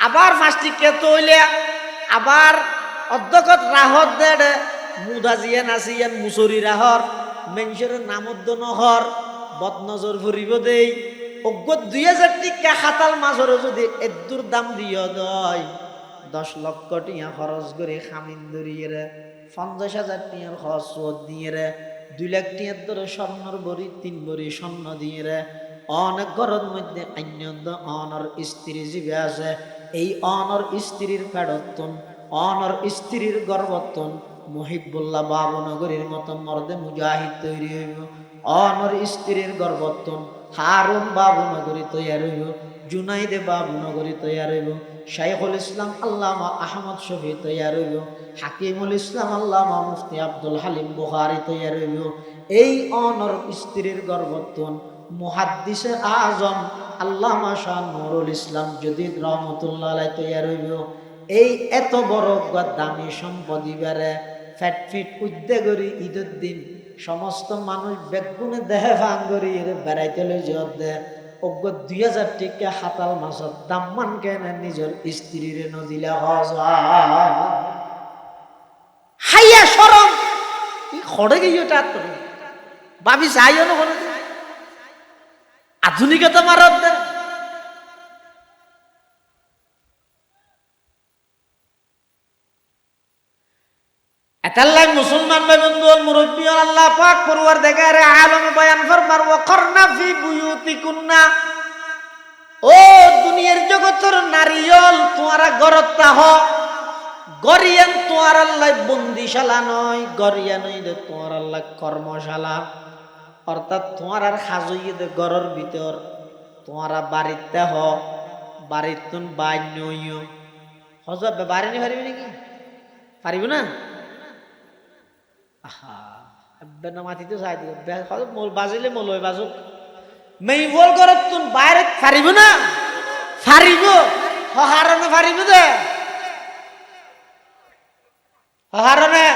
আবার ফাস্টিকে তৈলে আবার অধ্যক্ষত রাহত দে মুদাজিয়া নাসিয়ান মুসরি রাহর মেনসের নামদ্দ নহর বদনজর ভরিব দেই অজ্ঞ 2000 টিকা হাতাল মাছর যদি এদুর দাম দিয় দয় 10 লক্ষ টিয়া খরচ করে খামিন ধরিয়ে 50,000 টিয়ার খরচ দিয়ে 2 লাখ টিয়ার ধরে স্বর্ণর বড়ি 3 বড়ি স্বর্ণ দিয়ে অনেক ঘরের মধ্যে আন্যন্দ অনর স্ত্রী জীবে আছে এই অনর স্ত্রীর ফেরতন অনর স্ত্রীর গর্বতন মুহিবুল্লাহ বাবনগরীর মতো মর্দে মুজাহিদ তৈরি হইব অনর স্ত্রীর গর্বতন হারুন বাবনগরী তৈরি হইব জুনাইদে বাবনগরী তৈরি হইব শাইখুল ইসলাম আল্লামা আহমদ শফি তৈরি হইব হাকিমুল ইসলাম আল্লামা মুফতি আব্দুল হালিম বুখারী তৈরি হইব এই অনর স্ত্রীর গর্বতন মুহাদ্দিসে আজম আল্লামা শাহ নুরুল ইসলাম জদিদ রহমতুল্লাহ আলাইহি তৈরি হইব এই এত বড় দামি সম্পদ ইবারে ফ্যাট ফিট উদ্যোগরি ঈদের দিন সমস্ত মানুষ বেগুনে দেহে ভাঙ্গরি বেড়াইতে লই জব দে অজ্ঞ 2000 টিকা হাতাল মাছর দাম মান কেন নিজের স্ত্রীরে নদিলা হাইয়া শরম কি খড়ে গিয়ে টাত ভাবি চাইও না কোনো আধুনিকতা মারত দে এতাল্লাই মুসলমান ভাই বন্ধু মুরব্বী আল্লাহ পাক পরওয়ারদিগারে আলম বয়ান ফরমার ওয়া করনা ফি বুয়ুতিকুন্না ও দুনিয়ার জগতের নারীল তোমরা গরতা হ গরিয়ান তোমার আল্লাহ বন্দিশালা নয় গরিয়া নই দে তোমার আল্লাহ কর্মশালা অর্থাৎ তোমার আর হাজইয়ে দে ঘরের ভিতর তোমরা বাড়িতে হ বাড়িতুন বাই নইও হজব বাড়ি নি পারিবি নাকি পারিব না আহা এবে না মাটিতে চাই দিও মোল বাজিলে মোল হই বাজুক মেই বল করত তুন বাইরে পারিব না পারিব হারনে পারিব দে হারনে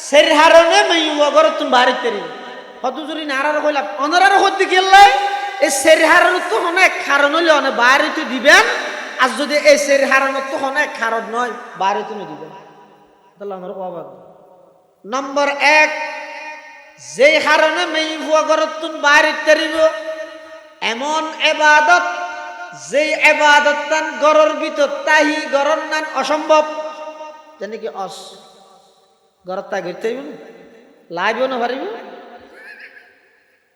সের হারনে মেই বল তুন বাইরে তেরি হতু যদি নারার কইলা অনরার হতে গেলাই এই সের হারন তো অনেক কারণ হইলে অনেক বাইরে তো দিবেন আর যদি এই সের হারন তো অনেক কারণ নয় বাইরে তো দিবেন তাহলে আমার কবাদ নম্বর 1 যেই কারণে মেয়ে ভুয়া গরতুন বাইরে তারিব এমন ইবাদত যেই ইবাদত তান গরর ভিতর তাহি গরর নান অসম্ভব জানি কি গরর তা গইতে হইব না লাইব না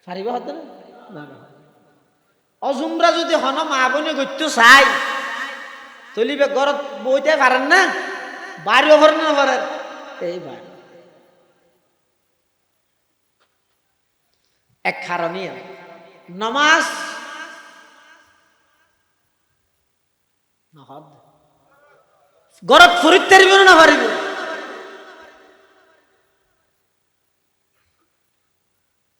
পারিব হতে না না অজুমরা যদি হন মা বনে গইতে চাই তলিবে গরত বইতে পারেন না বাড়িও ভরেন না পারেন এই ভাই এক কারণে নামাজ গরত ফরিদ তারিব না পারিব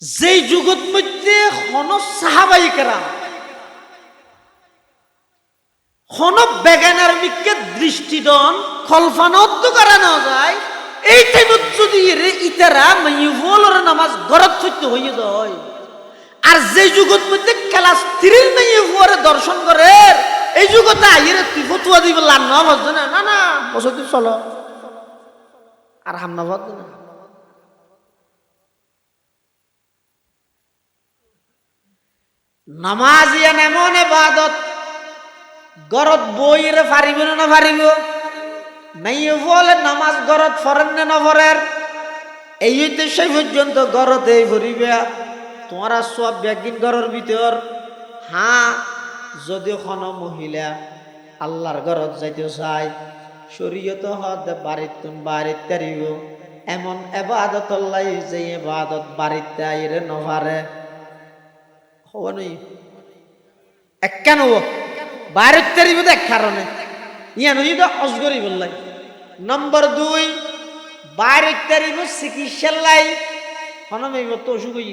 যেই যুগত মধ্যে হন সাহাবাই কেরাম হন বেগানার মিকে দৃষ্টিদন কল্পনাদ্য করা না যায় এই টাইমত যদি ইতারা মাইভলর নামাজ গরত সত্য হইয়ে দেয় আর যে যুগত মধ্যে ক্লাস 3 মাইভরে দর্শন করে এই যুগতে আইরে তুই ফতুয়া দিব লান না বুঝছ না না না বসে তুই চলো আর হামনা বাদ না নামাজ ইয়ান এমন ইবাদত গরত বইরে পারিব না পারিব মাইয়ে বলে নামাজ গরত ফরেন না ফরের এই হইতে সেই পর্যন্ত গরতে ভরিবে তোমার সব ব্যাগিন গরর ভিতর হ্যাঁ যদি কোন মহিলা আল্লাহর গরত যাইতে চায় শরীয়ত হদ বাড়িতুন বাড়িতে তারিব এমন ইবাদত আল্লাহ যে ইবাদত বাড়িতে আইরে নভারে হওয়া নই এক কেন বাইরের তারিব এক কারণে ইয়ান হইতো অজগরি বললাই নম্বর 2 বাইরের তারিব চিকিৎসার লাই হনমে তো অসুখ হই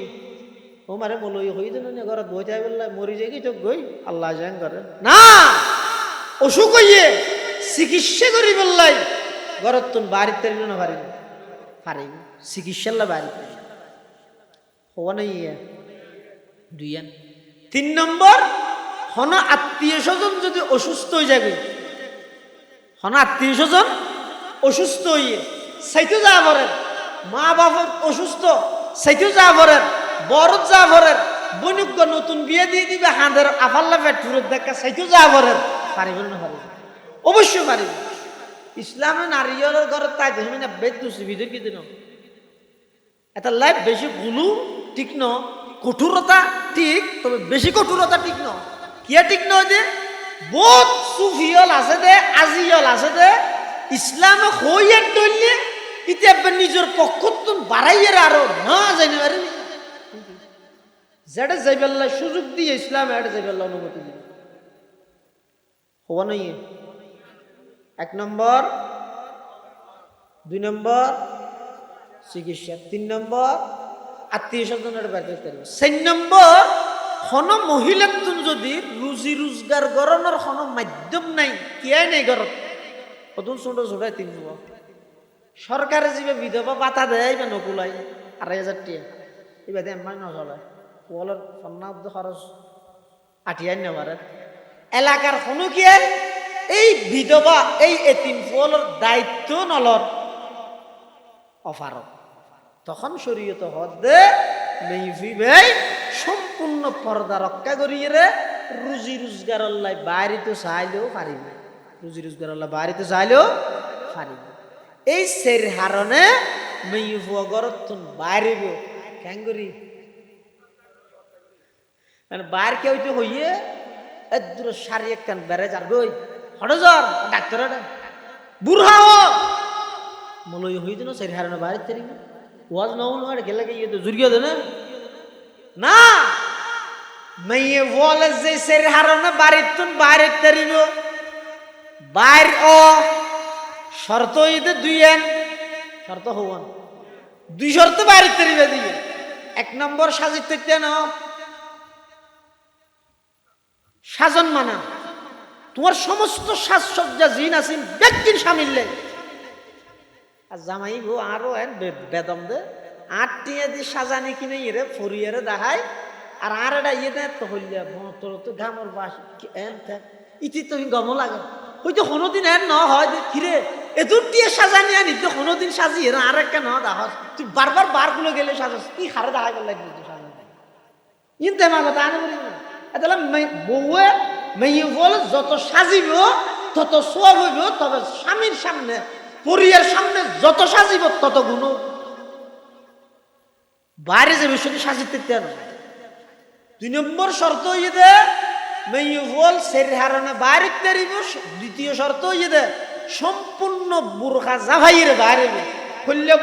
ও মারে বলো হই দেন না ঘর বই যাই বললাই মরি যাই কি তো গই আল্লাহ জান করে না অসুখ হইয়ে চিকিৎসা করি বললাই ঘরত তুন বাইরের তারিব না পারিব চিকিৎসার লাই বাইরে হওয়া নাই 3 নম্বর হন আত্মীয় স্বজন যদি অসুস্থ হয়ে যাবে হন আত্মীয় স্বজন অসুস্থ হইয়ে সেইতো যা ভরেন মা বাবার অসুস্থ সেইতো যা ভরেন বড় যা ভরেন বনুজ্ঞ নতুন বিয়ে দিয়ে দিবে হাঁদের আফাল্লা পেট ফুরত দেখা সেইতো যা ভরেন পারিব না পারিব অবশ্যই পারিব ইসলামে নারীর ঘরে তাই দেখবেন না বেদ দুসি বিদের কি দিন এটা লাইফ বেশি গুলু ঠিক ন কঠোরতা ঠিক তবে বেশি কঠোরতা ঠিক ন কিয়া ঠিক নয় যে বহুত সুফিয়ল আছে দে আজিয়ল আছে দে ইসলামে হইয়ার দলিয়ে ইতে নিজের পক্ষতুন বাড়াইয়ের আরো না জানি পারি যেটা যাইবেল্লা সুযোগ দিয়ে ইসলাম এটা যাইবেল্লা অনুমতি দিবে হওয়া নাই 1 নম্বর 2 নম্বর চিকিৎসা 3 নম্বর আত্মীয় স্বজনের বাইরে 4 নম্বর হন মহিলার তুন যদি রুজি রোজগার গরনের হন মাধ্যম নাই কিয়াই নাই ঘরত অতুন ছোট ছোটাই 3 নম্বর সরকারে যে বিধবা পাতা দেয় বা নকুলাই 2,500 টাকা এবার এমন নচলায় ওয়ালের সন্ন্যাদ খরচ 8,000 নেওয়ার এলাকার কোনো কি এই বিধবা এই এতিম ফুলের দায়িত্ব নলর অফারত তখন শরীয়ত হদে মেইফি ভাই সম্পূর্ণ পর্দা রক্ষা করিয়ে রে রুজি রোজগার আল্লাহ বাইরে চাইলেও পারিব রুজি রোজগার আল্লাহ বাইরে চাইলেও পারিব এই সের হারণে মেইফু গরত বাইরেব কেন করি বাইর কেউ তো হইয়ে এদুর সারি একখান বেড়ে যার গই হঠাৎ ডাক্তার বুড়া মলই হইতে না সের হারণে বাইরে তেরি ওয়াজ নয় গেলে গিয়ে তো জুড়িয়ে দে না মেয়ে বলে যে সের হারণে বাড়ির তুন বাইরে তেরিব বাইর ও শর্ত হইতে 2 শর্ত হওয়ান 2 শর্ত বাইরে তেরিবে দিয়ে 1 নম্বর সাজিত না সাজন মানা তোমার সমস্ত সাজসজ্জা জিন আসিন ব্যক্তির সামিল আর জামাই গো আরো বেদম দে 8 টিয়া দিয়ে সাজানি কিনে ইরে ফরিয়ারে দেখায় আর এটা ইয়ে দেয় তো হইলে তোর তো ঘামর বাস এন ইতি তুমি গম লাগে হয়তো কোনোদিন এন ন হয় যে কিরে এদুটিয়ে সাজানি আনি তো কোনোদিন সাজিয়ে না আর একটা না দাহস তুই বারবার বার গুলো গেলে সাজাস কি হারে দেখা গেল লাগবে তুই সাজানি ইনতে মা কথা আনে বলি এতলা বউয়ে মেয়ে বল যত সাজিব তত সব হইব তবে স্বামীর সামনে পরিয়ার সামনে যত সাজিব তত গুণ বাইরে যাবে শুধু সাজিতে না 2 নম্বর শর্ত হইয়ে দে মেয়ে বল শরীর হারানো বাইরে তেরিব দ্বিতীয় শর্ত হইয়ে দে সম্পূর্ণ বুরখা জাভাইয়ের বাইরে খুললে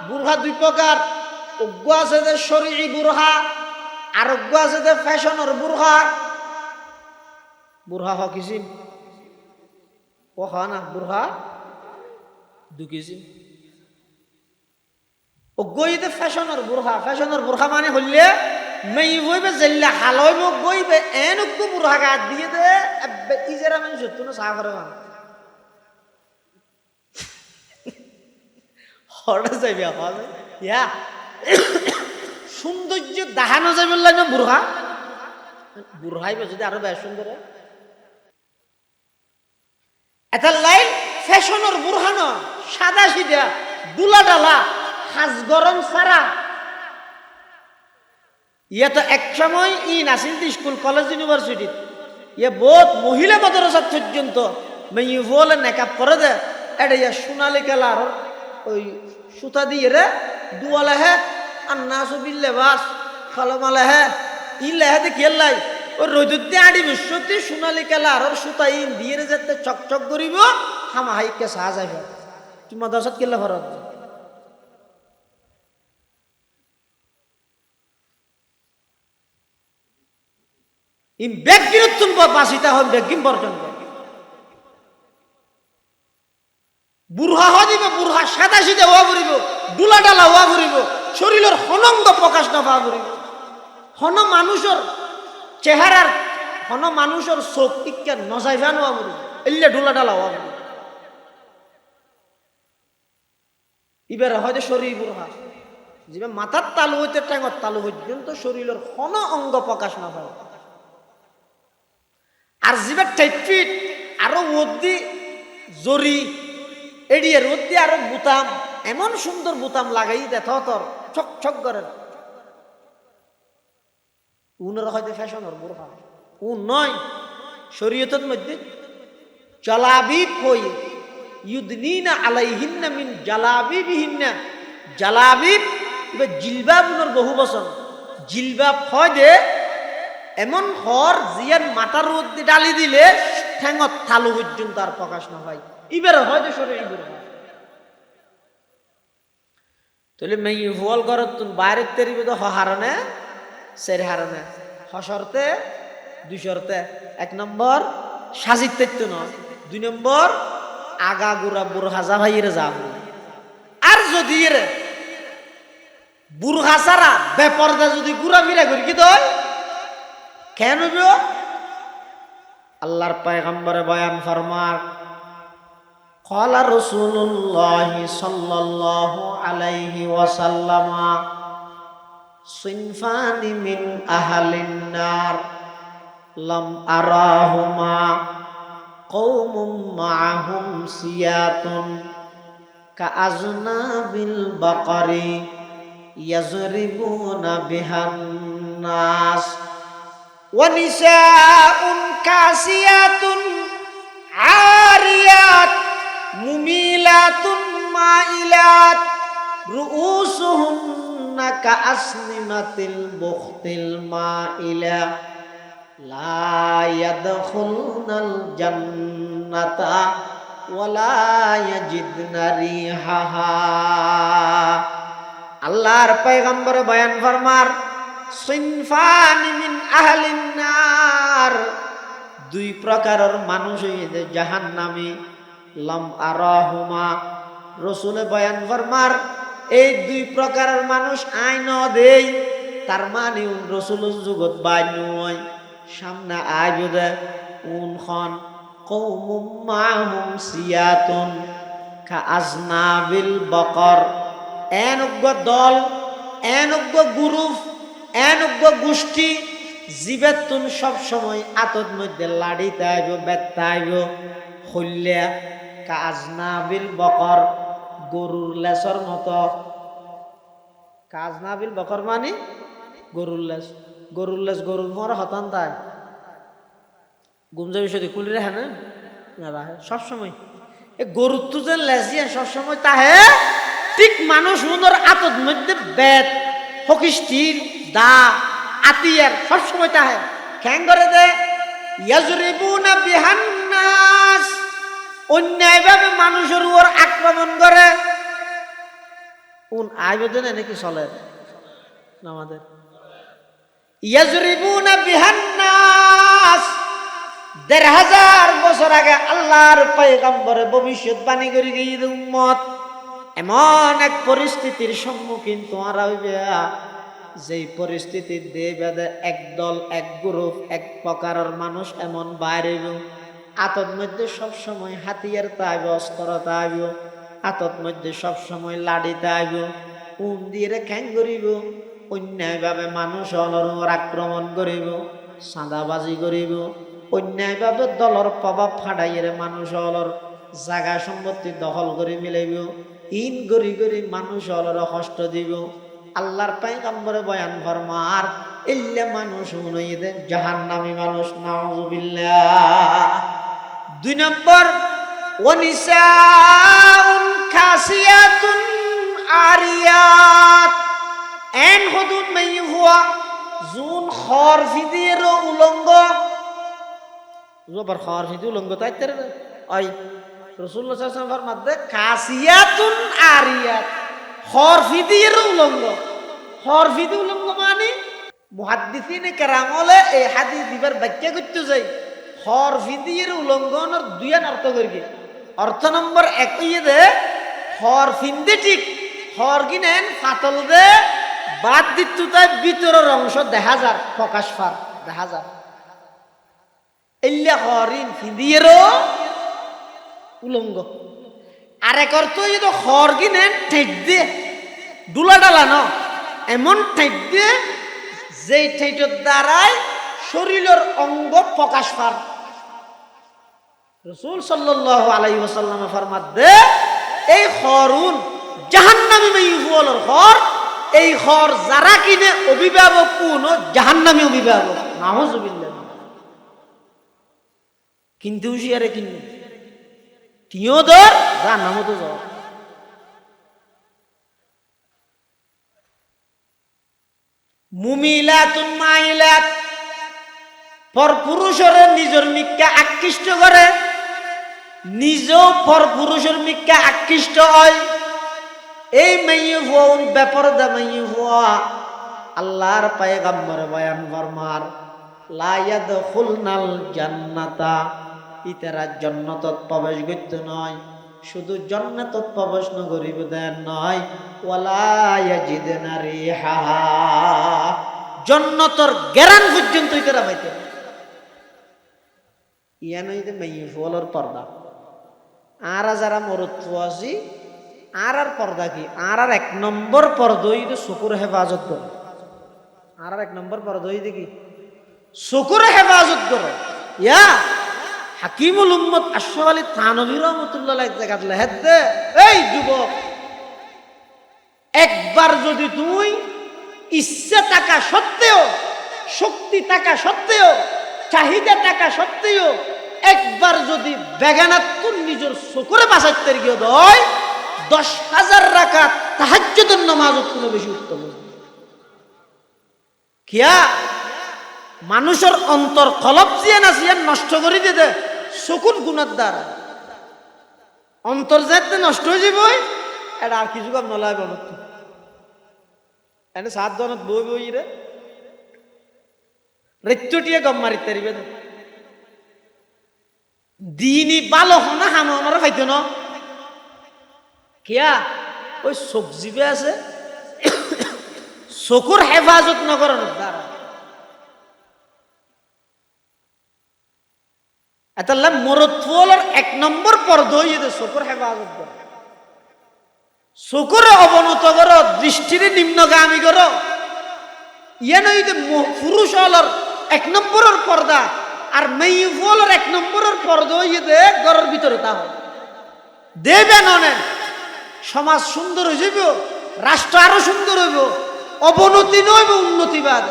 বুরখা 2 প্রকার অজ্ঞ আছে যে শরীরী বুরখা আর অজ্ঞ আছে যে ফ্যাশনের বুরখা হকিসিম ও না বুরখা 2 কিসিম অজ্ঞইতে ফ্যাশনের বুরখা মানে হইলে মেয়ে হইবে জেল্লা হালইব গইবে এন অজ্ঞ বুরখা গাত দিয়ে দে ইজেরা মানে সত্য না সাফ করে হঠাৎ যাইবে ইয়া সৌন্দর্য দেখানো যাবে না বুরহাইবে যদি আরো বেশ সুন্দর এটা লাইন ফ্যাশনের বুরহানো সাদা সিধা দুলা ডালা হাজ গরম সারা ইয়ে তো এক সময় নাসিল স্কুল কলেজ ইউনিভার্সিটি ইয়ে বহুত মহিলা মাদ্রাসা পর্যন্ত মেয়ে বলে মেকআপ করে দে এটা ইয়া সোনালি কালার ওই সুতা দিয়ে রে দুয়ালে হে আন্নাসু বিল্লে বাস খালামালে হে ইলে হে দেখে লাই ওই রোদুতে আড়ি বিশ্বতে সোনালি কালার আর সুতা ইন দিয়ে যেতে চকচক করিব হামা হাইকে সাহা যাইবে তুই মাদ্রাসাত কেলা ফরত ইম ব্যক্তির তুমি বাসিতা হন ব্যক্তি পর্যন্ত বুরহা দিবে বুরহা সাদা সিধা হওয়া করিব দুলা ডালা হওয়া করিব শরীরের হনঙ্গ প্রকাশ না পাওয়া করিব হন মানুষের চেহারার হন মানুষের চোখ টিকা নজাই ফ্যান হওয়া করিব এলে ডুলা ডালা হওয়া করিব এবারে হয়তো শরীর বুরহা যে মাথার তালু হইতে ট্যাঙর তালু পর্যন্ত শরীরের হন অঙ্গ প্রকাশ না পাওয়া আর জিবার টাইট আরো ওদি জরি এড়িয়ে রোদ দিয়ে আরো বুতাম এমন সুন্দর বুতাম লাগাই দেখ তোর ছক ছক করে উনার হয়তো ফ্যাশনের বুরখা নয় শরীয়তের মধ্যে জালাবিব হই ইউদনিনা আলাইহিন্না মিন জালাবিবিহিন্না জালাবিব এবার জিলবাবুনের বহু বচন জিলবাব হয় দে এমন হর জিয়ার মাথার রোদ দিয়ে ডালি দিলে ঠ্যাঙত থালু পর্যন্ত আর প্রকাশ না হয় ইবের হয়তো শরীর বুরখা তাহলে মেয়ে ফল করত বাইরে তেরিবে তো হারানে সের হারানে হসরতে 2 শর্তে 1 নম্বর সাজিতে নয় 2 নম্বর আগা গুড়া বুরহা যা ভাইয়ের যাব আর যদি এর বুরহা ছাড়া বেপরদা যদি ঘুরা ফিরা করি কি তো কেন আল্লাহর পয়গম্বরে বয়ান ফরমার قال رسول الله صلى الله عليه وسلم صنفان من أهل النار لم أراهما قوم معهم سيات كأذناب البقر يضربون بها الناس ونساء كاسيات عاريات মুমিলাতুন মাইলাত রুউসুহুন্না কাআসনিমাতিল বুখতিল মাইলা লা ইয়াদখুলুনাল জান্নাতা ওয়ালা ইয়াজিদনা রিহাহা আল্লাহর পয়গম্বর বয়ান ফরমার সিনফানি মিন আহলিন নার 2 প্রকারের মানুষ হইতে জাহান্নামী লম আরাহুমা রসুলে বয়ান ফরমার এই 2 প্রকারের মানুষ আইন দেই তার মানে রসুলের যুগত বাইনয় সামনে আইবে উন খন কওমুম মাহুম সিয়াতুন কা আজনাবিল বকর এনগ্য দল এনগ্য গ্রুপ এনগ্য গোষ্ঠী জীবেতুন সব সময় আতত মধ্যে লাড়িতে আইব বেত্তা আইব হইলা কাজনাবিল বকর, গরুর লেসর মতো। কাজনাবিল বকর মানে গরুর লেস। গরুর লেস গরুর মরা হতান তাই গুমজা বিষয় খুলি রাখে না রাখে সবসময়। গরুর তো যে লেসিয়া সবসময় তাহে ঠিক মানুষ মনের আতর মধ্যে বেত হকিস্টির দা আতিয়ার সবসময় তাহে খ্যাং করে দে ইয়াজরিবুনা বিহান্নাস, অন্যায়ভাবে মানুষের উপর আক্রমণ করে। কোন আইবেদনে নাকি চলে আমাদের ইয়াজরিবুনা বিহান্নাস। ১৫০০ বছর আগে আল্লাহর পয়গম্বরে ভবিষ্যৎবাণী করে গিয়ে উম্মত এমন এক পরিস্থিতির সম্মুখীন তোমার হইবে, যেই পরিস্থিতির দিয়ে বেদে একদল এক গ্রুপ এক প্রকারের মানুষ এমন বাইরেব, আতর মধ্যে সবসময় হাতিয়ার তাইব, অস্ত্র তাইব, আতর মধ্যে সবসময় লাড়ি তাইব, উম দিয়ে খ্যাং করিব, অন্যায়ভাবে মানুষ অলর আক্রমণ করিব, চাঁদাবাজি করিব, অন্যায়ভাবে দলর প্রভাব ফাটাইয়ের মানুষ অলর জাগা সম্পত্তি দখল করে মিলাইব, ইন গরি গরি মানুষ অলর কষ্ট দিব। আল্লাহর পয়গম্বরে বয়ান ফরমার ইল্লে মানুষ উনইদে জাহান্নামী মানুষ, নাউযুবিল্লাহ। ২ নম্বর ওয়ানিসাউন কাসিয়াতুন আরিয়াত, এন হুদুন মাইহুয়া জুন খরফিদের উলঙ্গ, জবর খরফিদি উলঙ্গ তাইতের ওই রাসূলুল্লাহ সাল্লাল্লাহু আলাইহি ওয়াসাল্লাম ফরমাতে কাসিয়াতুন আরিয়াত, খরফিদের উলঙ্গ। খরফিদি উলঙ্গ মানে মুহাদ্দিসিনে কেরাম হলে এই হাদিস দিবার ব্যাখ্যা করতে যাই খরফিদির উলঙ্ঘনের ২ অর্থ করি। অর্থ নম্বর ১ হইয়ে দে খরফিন্দি ঠিক খর কিনেন ফাতল দে বাদ দিত তাই ভিতরের অংশ দেখা যার প্রকাশ পার দেখা যার এল্লা খরিন ফিদিয়েরও উলঙ্গ। আরেক অর্থ হইয়ে তো খর কিনেন ঠেক দিয়ে ডুলা ডালা ন এমন ঠেক দিয়ে যেই ঠেটের দ্বারাই শরীরের অঙ্গ প্রকাশ পার। রাসূল সাল্লাল্লাহু আলাইহি ওয়াসাল্লাম ফরমাত দে এই খরুন জাহান্নামী মাইহুয়ালর খর, এই খর যারা কিনে অভিভাবক কোন জাহান্নামী অভিভাবক, নাউযুবিল্লাহ। কিন্তু হুশিয়ারে কিনে তিও দর জাহান্নামও তো যাও। মুমিলাতুন মাইলাত, পরপুরুষরে নিজের মিক্কা আকৃষ্ট করে, নিজেও পরপুরুষের মিক্কা আকৃষ্ট হয়। এই মাইয়ে হওয়ার ব্যাপার দা মাইয়ে হওয়া আল্লাহর পয়গম্বর বয়ান ফরমার লা ইয়াদখুলনাল জান্নাতা, ইতারা জান্নাতত প্রবেশ করতে নয়, শুধু জান্নাতত প্রবেশ ন করিব দেন নয়, ওয়ালা ইয়াজিদনা রিহাহা, জান্নাতের গ্যারান পর্যন্ত ইতারা পাইতে। ইয়ান হইতে মাইয়ে হওয়ার পর্দা। আর যারা মরত্ব আছি আর পর্দা কি আর ১ নম্বর পর্দা হইতে চকুর হেফাজত করে। আর ১ নম্বর পর্দা হইতে কি চকুর হেফাজত করে। ইয়া হাকিমুল উম্মত আশরাফ আলী থানভী রাহমাতুল্লাহ এক জায়গা লেখে দে, এই যুবক একবার যদি তুই ইচ্ছা থাকা সত্ত্বেও, শক্তি থাকা সত্ত্বেও, চাহিদা থাকা সত্ত্বেও একবার যদি বেগানাত তোর নিজের চকুরে বাঁচাইতে গিয়ে দেয় ১০,০০০ রাকাত তাহাজ্জুদের নামাজত কোনো বেশি উত্তম কিয়া মানুষের অন্তর কলব জিয়া না জিয়া নষ্ট করে দিয়ে দে চকুর গুণার দ্বারা অন্তর যাতে নষ্ট হয়ে যাবই। এটা আর কিছু কাম নলায় বলত এনে ৭ জনত বই বই রে রেচ্চটিয়ে গম মারিতে পারিবে দিনই ভালো হনা হানো আমার খাইতো না কিয়া ওই চোখ জিবে আছে চকুর হেফাজত নকরানোর দ্বারা। এতাল্লা মরত্বলের ১ নম্বর পর্দা হইয়ে চকুর হেফাজত করে, চকুর অবনত করো, দৃষ্টির নিম্নগামী করো। ইয়ে নয় পুরুষ হলর ১ নম্বরের পর্দা আর মেয়ে হলর ১ নম্বরের পর্দা হইয়ে দে ঘরের ভিতরে তা হয় দেবেন অনেক সমাজ সুন্দর হয়ে যাব, রাষ্ট্র আরো সুন্দর হইব, অবনতি নইব, উন্নতি বাদ।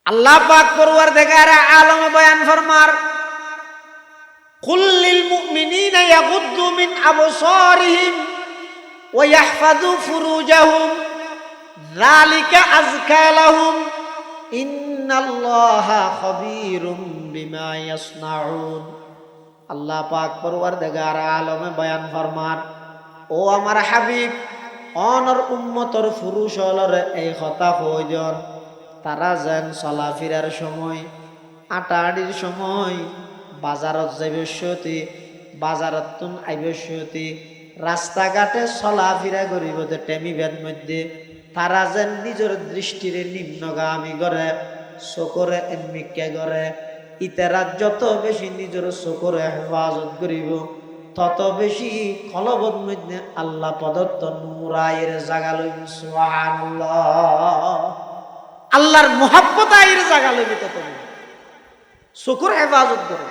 আল্লাহ পাক পরওয়ারদিগার আলম বয়ান ফরমার, কুল লিল মুমিনিনা ইয়াগুদ্দু মিন আবসারিহিম ওয়া ইয়াহফাযু ফুরুজাহুম যালিকা আযকা লাহুম ইন্নাল্লাহা খাবীরুম বিমা ইয়াসনাউন। আল্লাহ পাক পরওয়ারদিগার আলমে বয়ান ফরমার, ও আমার হাবিব, অনর উম্মতর ফুরুষ হলরে এই কথা কই দিন, তারা যেন চলাফেরার সময়, আটাআটির সময়, বাজারত যাইবস্যতি, বাজারত তুন আইবস্যতি, রাস্তাঘাটে চলাফেরা করিবতে টেমিবের মধ্যে তারা যেন নিজের দৃষ্টিরে নিম্নগামী করে, চকুরে এমনিকে করে। ইতারা যত বেশি নিজের চকুরে হেফাজত করিব, তত বেশি কলবত মধ্যে আল্লাহ প্রদত্ত নূরায়ের জাগা লইব। সুবহানাল্লাহ। আল্লাহর মুহাব্বত আয়ের জাগা লইবে তত বেশি। চকুর হেফাজত করে,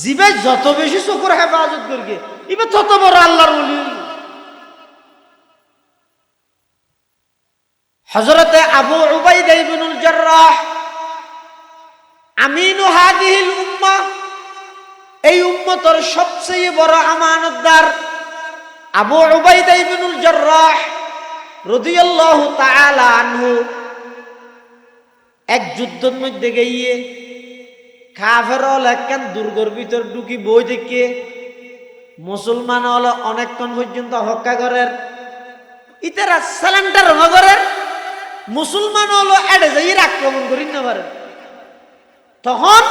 জিবে যত বেশি চকুর হেফাজত করবে, ইবে তত বড় আল্লাহর ওলি। হযরতে আবু উবাইদা ইবনুল জাররাহ আমিনু হাদিহিল উম্মাহ, এই উম্মতের সবচেয়ে বড় আমানতদার আবু উবাইদা ইবনুল জাররাহ রাদিয়াল্লাহু তাআলা আনহু এক যুদ্ধের মধ্যে গিয়ে কাফেরল একখান দুর্গর ভিতর ঢুকি বই দেখে মুসলমান হল অনেকক্ষণ পর্যন্ত হক্কা করেন, ইতারা সালান্টার করেন, মুসলমান হলো এড়ে যাই আক্রমণ করি না পারে। তখন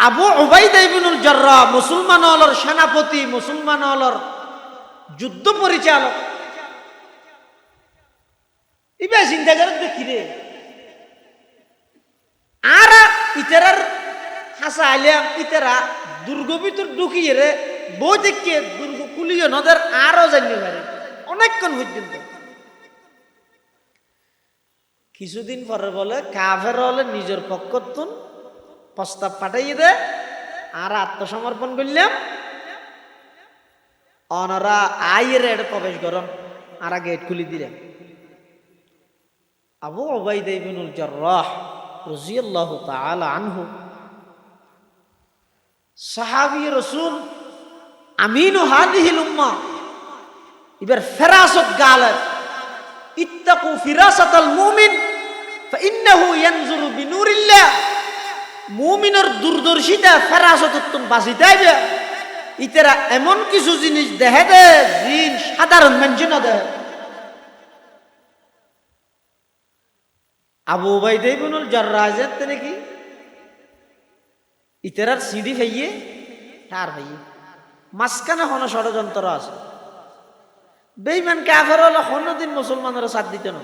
আবু উবাইদা ইবনুল জাররাহ মুসলমান হলর সেনাপতি, মুসলমান হলর যুদ্ধ পরিচালক, ইবা চিন্তা করে দেখি রে আর ইতারার হাসা আইলাম, ইতারা দুর্গ ভিতর ঢুকিয়ে রে বই দেখিয়ে দুর্গ কুলিয়ে নদের আরো জানিয়ে পারে অনেকক্ষণ পর্যন্ত। কিছুদিন পরে বলে কাফের হলে নিজের পক্ষতুন প্রস্তাব পাঠাইয়ে দে, আর আত্মসমর্পণ করলাম, অনরা আইয়ের প্রবেশ করন, আর গেট খুলি দিলেন। আবু উবাইদা ইবনুল জাররাহ রাদিয়াল্লাহু তাআলা আনহু সাহাবী রাসূল আমিনু হাদিহিল উম্মাহ, এবার ফেরাসত গালে, ইত্তাকু ফিরাসাতাল মুমিন ফাইন্নাহু ইয়ানজুরু বিনুরিল্লাহ। মুমিনের দূরদর্শিতা ফেরাসতুন বাঁচিতে হবে। ইতারা এমন কিছু জিনিস দেখে দে জিন সাধারণ মানুষ না দেখে। আবু উবাইদা ইবনুল জাররাহ জানতে নাকি ইতারার সিঁড়ি ভাইয়ে তার ভাইয়ে মাঝখানে কোনো ষড়যন্ত্র আছে। বেঈমান কাফের হলো কোনদিন মুসলমানের সাথ দিতে না,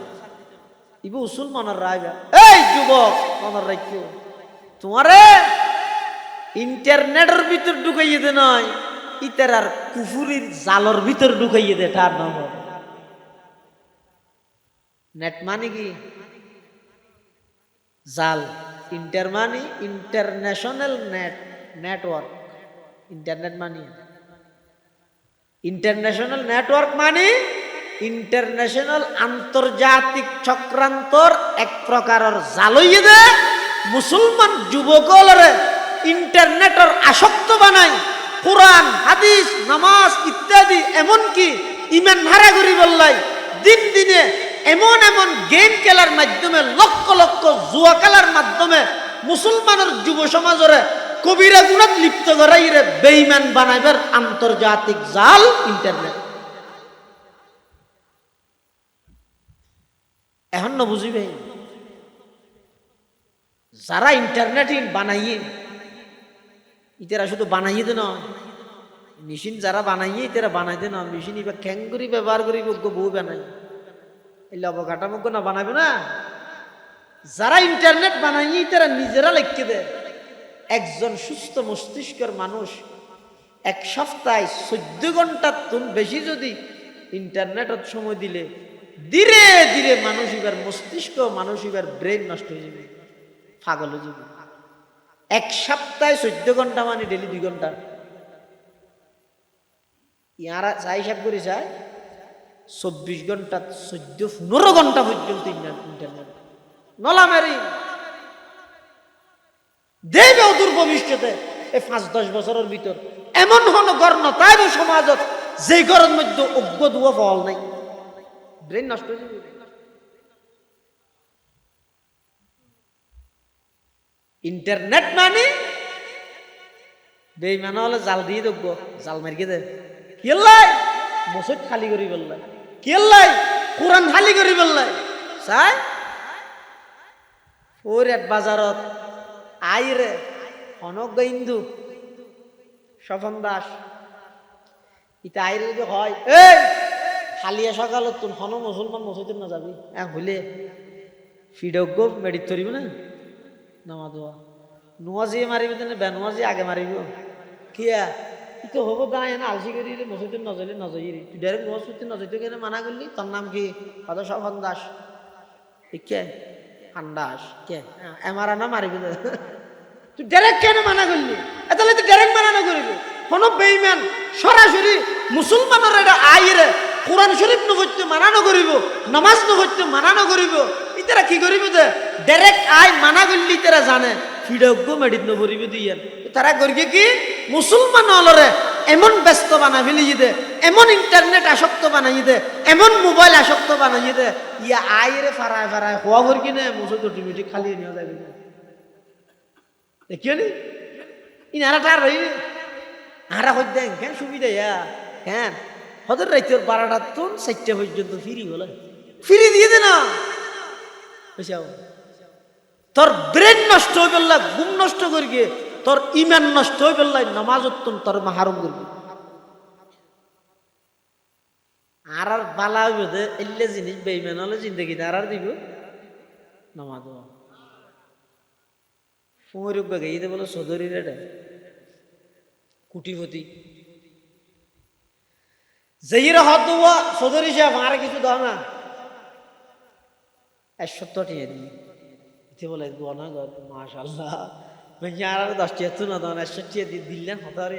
ইবু মুসলমানের রাইবা। এই যুবক মনের রাখিও, তোমারে ইন্টারনেটের ভিতর ঢুকাইয়ে দে নয়, ইতারার কুফুরির জালর ভিতর ঢুকাইয়ে দে। তার নাম নেট মানে কি? জাল। ইন্টার মানে ইন্টারন্যাশনাল নেটওয়ার্ক। ইন্টারনেট মানে ইন্টারন্যাশনাল নেটওয়ার্ক মানে ইন্টারন্যাশনাল আন্তর্জাতিক চক্রান্তর এক প্রকারের জালইয়ে দে মুসলমান যুবকলরে ইন্টারনেটের আসক্ত বানায়, কোরআন হাদিস নামাজ ইত্যাদি এমনকি ইমান হারা করি বললাই দিন দিনে এমন এমন গেম খেলার মাধ্যমে লক্ষ লক্ষ জুয়া খেলার মাধ্যমে মুসলমানের যুব সমাজরে কবিরা গুণাত লিপ্ত করাই রে বেঈমান বানাইবার আন্তর্জাতিক জাল ইন্টারনেট। এখন না বুঝিবে যারা ইন্টারনেট বানাইয়ে, ইতারা শুধু বানাইয়ে দে না, মেশিন যারা বানাইয়ে ইতারা বানাইতে না, মেশিন এবার খ্যাঙ্গুরি ব্যবহার করি বউ বানাই, এলে অবকাঠামোগ্য না বানাবে না। যারা ইন্টারনেট বানাইয়ে তারা নিজেরা লিখে দেয়। একজন সুস্থ মস্তিষ্কের মানুষ এক সপ্তাহে 14 ঘন্টার তুন বেশি যদি ইন্টারনেটত সময় দিলে ধীরে ধীরে মানুষ এবার মস্তিষ্ক, মানুষ এবার ব্রেন নষ্ট হয়ে যাবে, পাগল হয়ে যাবে। এক সপ্তাহে 14 ঘন্টা মানে ডেলি 2 ঘন্টা। ইয়ারা যা হিসাব করে যায় 24 ঘন্টা 15 ঘন্টা পর্যন্ত ইন্টারনেট নলামেরি দেবে অদূর ভবিষ্যতে এই 5-10 বছরের ভিতর এমন হন গর্ণ তাই সমাজত যে গরম মধ্যে অজ্ঞ দুয়া ফল নাই, ব্রেন নষ্ট হয়ে যাবে। ইন্টারনেট মানে বেইমান হলে জাল দিয়ে দেখব, জাল মারিয়ে দে কেলাই মসজিদ খালি করি বললাই, কেলাই কোরআন খালি করি বললাই চাই ওরেট বাজারত আইরে অনজ্ঞ হিন্দু স্বপন দাস ইটা আইরে যদি হয় এই খালিয়া সকালত তুন হন মুসলমান মসজিদে না যাবি হইলে ফিডজ্ঞ মেডিট ধরিব না নামা দোয়া নোয়াজিয়ে মারিব তেনে বেনোয়াজি আগে মারিব কিয়া তো হব দাঁড়ায় না আলসি করি মসজিদে নজরে নজরি তুই ডাইরেক্ট নোয়াজ করতে নজরতে কেন মানা করলি? তোর নাম কি? কথা স্বপন দাস কে আন্দাস কে এমারা না মারিব তুই ডাইরেক্ট কেন মানা করলি? তাহলে তুই ডাইরেক্ট মানা না করিবি কোন বেঈমান সরাসরি মুসলমানের এটা আইরে কোরআন শরীফ নবতে মানা করিব, নামাজ নবতে মানা করিব, ইতারা কি করিব যে ডাইরেক্ট আই মানা করলি তারা জানে ফিডজ্ঞ মেডিট নবরিব দিয়েন তারা করিয়ে কি মুসলমান হলরে এমন ব্যস্ত বানাই ফেলি দে, এমন ইন্টারনেট আসক্ত বানাই দে, এমন মোবাইল আসক্ত বানাই দে ইয়া আইরে ফারায় ফারায় হওয়া ভর কিনে মুসল অটোমেটিক খালি নিয়ে যাবে দেখিও নি ইনারা তার রই আরা হই দেন কেন সুবিধা ইয়া কেন হদের রাইতের 12টা তুন 4টা পর্যন্ত ফ্রি বলে ফ্রি দিয়ে দে না বুঝাও তোর ব্রেন নষ্ট হয়ে গেল, ঘুম নষ্ট করি গিয়ে তোর ইমান নষ্ট হয়ে গেল, নামাজ উত্তম তোর মাহারম করবি আর আর বালা হইব এলে জিনিস বেইমান হলে জিন্দগি আর দিব নামাজ ফুমরুক গাইতে বলে চৌধুরীর এটা কুটিপতি যেইরা হত চৌধুরী সাহেব আর কিছু দাও না 170 টিয়ে দিই ইতে বলে না মাশাআল্লাহ আর 10 টিয়া তো না দাও 160 টিয়া দিলেন হতারে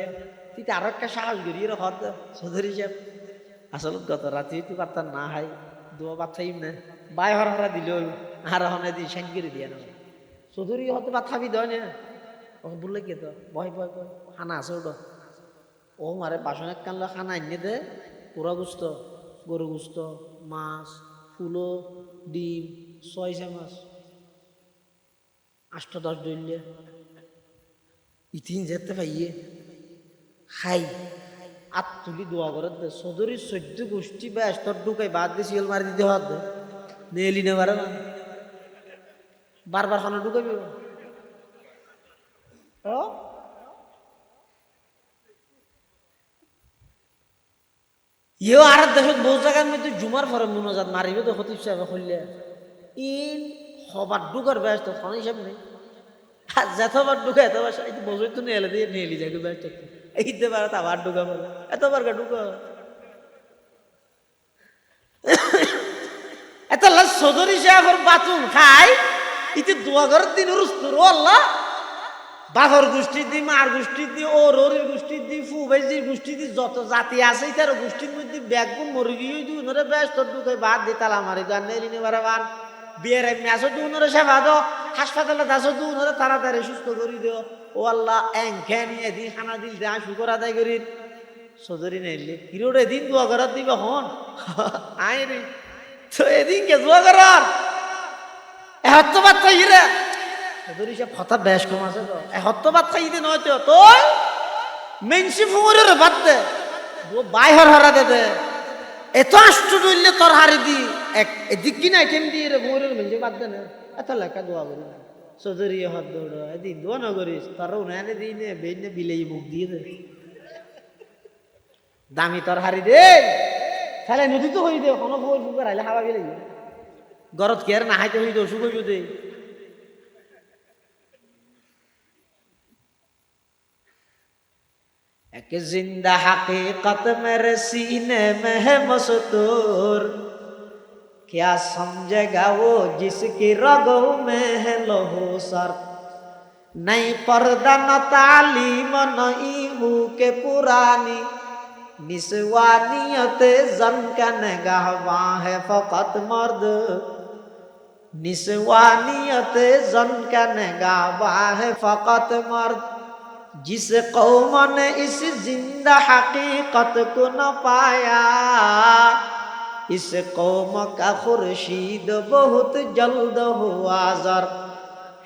তুই আর একটা সাহস করিয়ে হত চৌধুরী সাহেব আসলে গত রাতে তুই পারতা না হাই দোয়া বাচ্চাইম না বাই হরা দিল আর হনে দি সাঙ্গিরে দিয়া না চৌধুরী হতে বাথাবি দেয় না ও বললে কে তো ভয় ভয় ভয় খানা আছে ওটা ও মারে বাসন এক কানলে খানা এনে দে পোড়া গুস্ত গরু গুস্ত মাছ ফুলো ডিম 6 মাছ 8-10 ডইলে ইতিন যেতে পাইয়ে খাই আর তুলি দোয়া করে দে চৌধুরীর 14 গোষ্ঠী ব্যাস তোর ঢুকাই বাদ দিয়ে শিয়াল মারি দিতে হাত দে নেলি না পারে না বারবার খানা ঢুকাবি ও ইয়ে আর দেশত বহু জায়গার মধ্যে জুমার পরে মনোজাত মারিবে তো খতিব সাহেব খুললে ইন হবার ঢুকার ব্যস্ত ফোন হিসাব নেই আর যতবার ঢুকা এতবার বছর তো নেলে দিয়ে নেলি যাকে ব্যস্ত এইতে পারে আবার ঢুকা বলে এতবার ঢুকা এত চৌধুরী সাহেবের বাথরুম খাই ইতি দোয়া ঘরের দিন রুস্তর আল্লাহ বাঘর গোষ্ঠী দি মার গোষ্ঠী দি ওরির গোষ্ঠী দি ফুবাইজির গোষ্ঠী দি যত জাতি আছে তার গোষ্ঠীর মধ্যে ব্যাগুন মরে গিয়ে দুনরে ব্যস্ত ঢুকে বাদ দি তালা মারি গান নেলি নেবার বান বিয়ের মেসো দুনরে সেবা দো হাসপাতালে দাসো দুনরে তাড়াতাড়ি সুস্থ করি দিও ও আল্লাহ এং খেন এদিন খানা দিল দে শুকর আদায় করি চৌধুরী নেলি হিরোর এদিন দোয়া করার দিবা হন আয় রে তো এদিন কে দোয়া করার এত বাচ্চা হিরে চৌধুরী সব কথা বেশ কম আছে তো এত বাচ্চা ইদে নয় তো তোর মেনসি ফুমরের বাদ দে বাই হরা দে দে এত আষ্ট ডইলে তোর হারি দি এদিক কিনা আইটেম দিয়ে রে ফুমরের মেনসি বাদ দে না এত লেখা দোয়া করি চৌধুরী হাত দৌড় এদিন দোয়া না করিস তার উনানে দিই নে বেইনে বিলেই মুখ দিয়ে দে দামি তোর হারি দে তাহলে নদী তো হই দে কোনো ফুল ফুকার আইলে হাওয়া গেলে গরত কে আর না হাইতে হই দে অসুখ হইব দে एक जिंदा हकीकत मेरे सीने में है मस्तूर क्या समझेगा वो जिसकी रगों में है लहू सर नहीं पर्दा न तालीम नहीं हु के पुरानी निस्वानियत जन का निगाहवां है फकत मर्द निस्वानियत जन का निगाहवां है फकत मर्द जिस कौम ने इस जिंदा हकीकत को न पाया इस कौम का खुर्शीद बहुत जल्द हुआ जर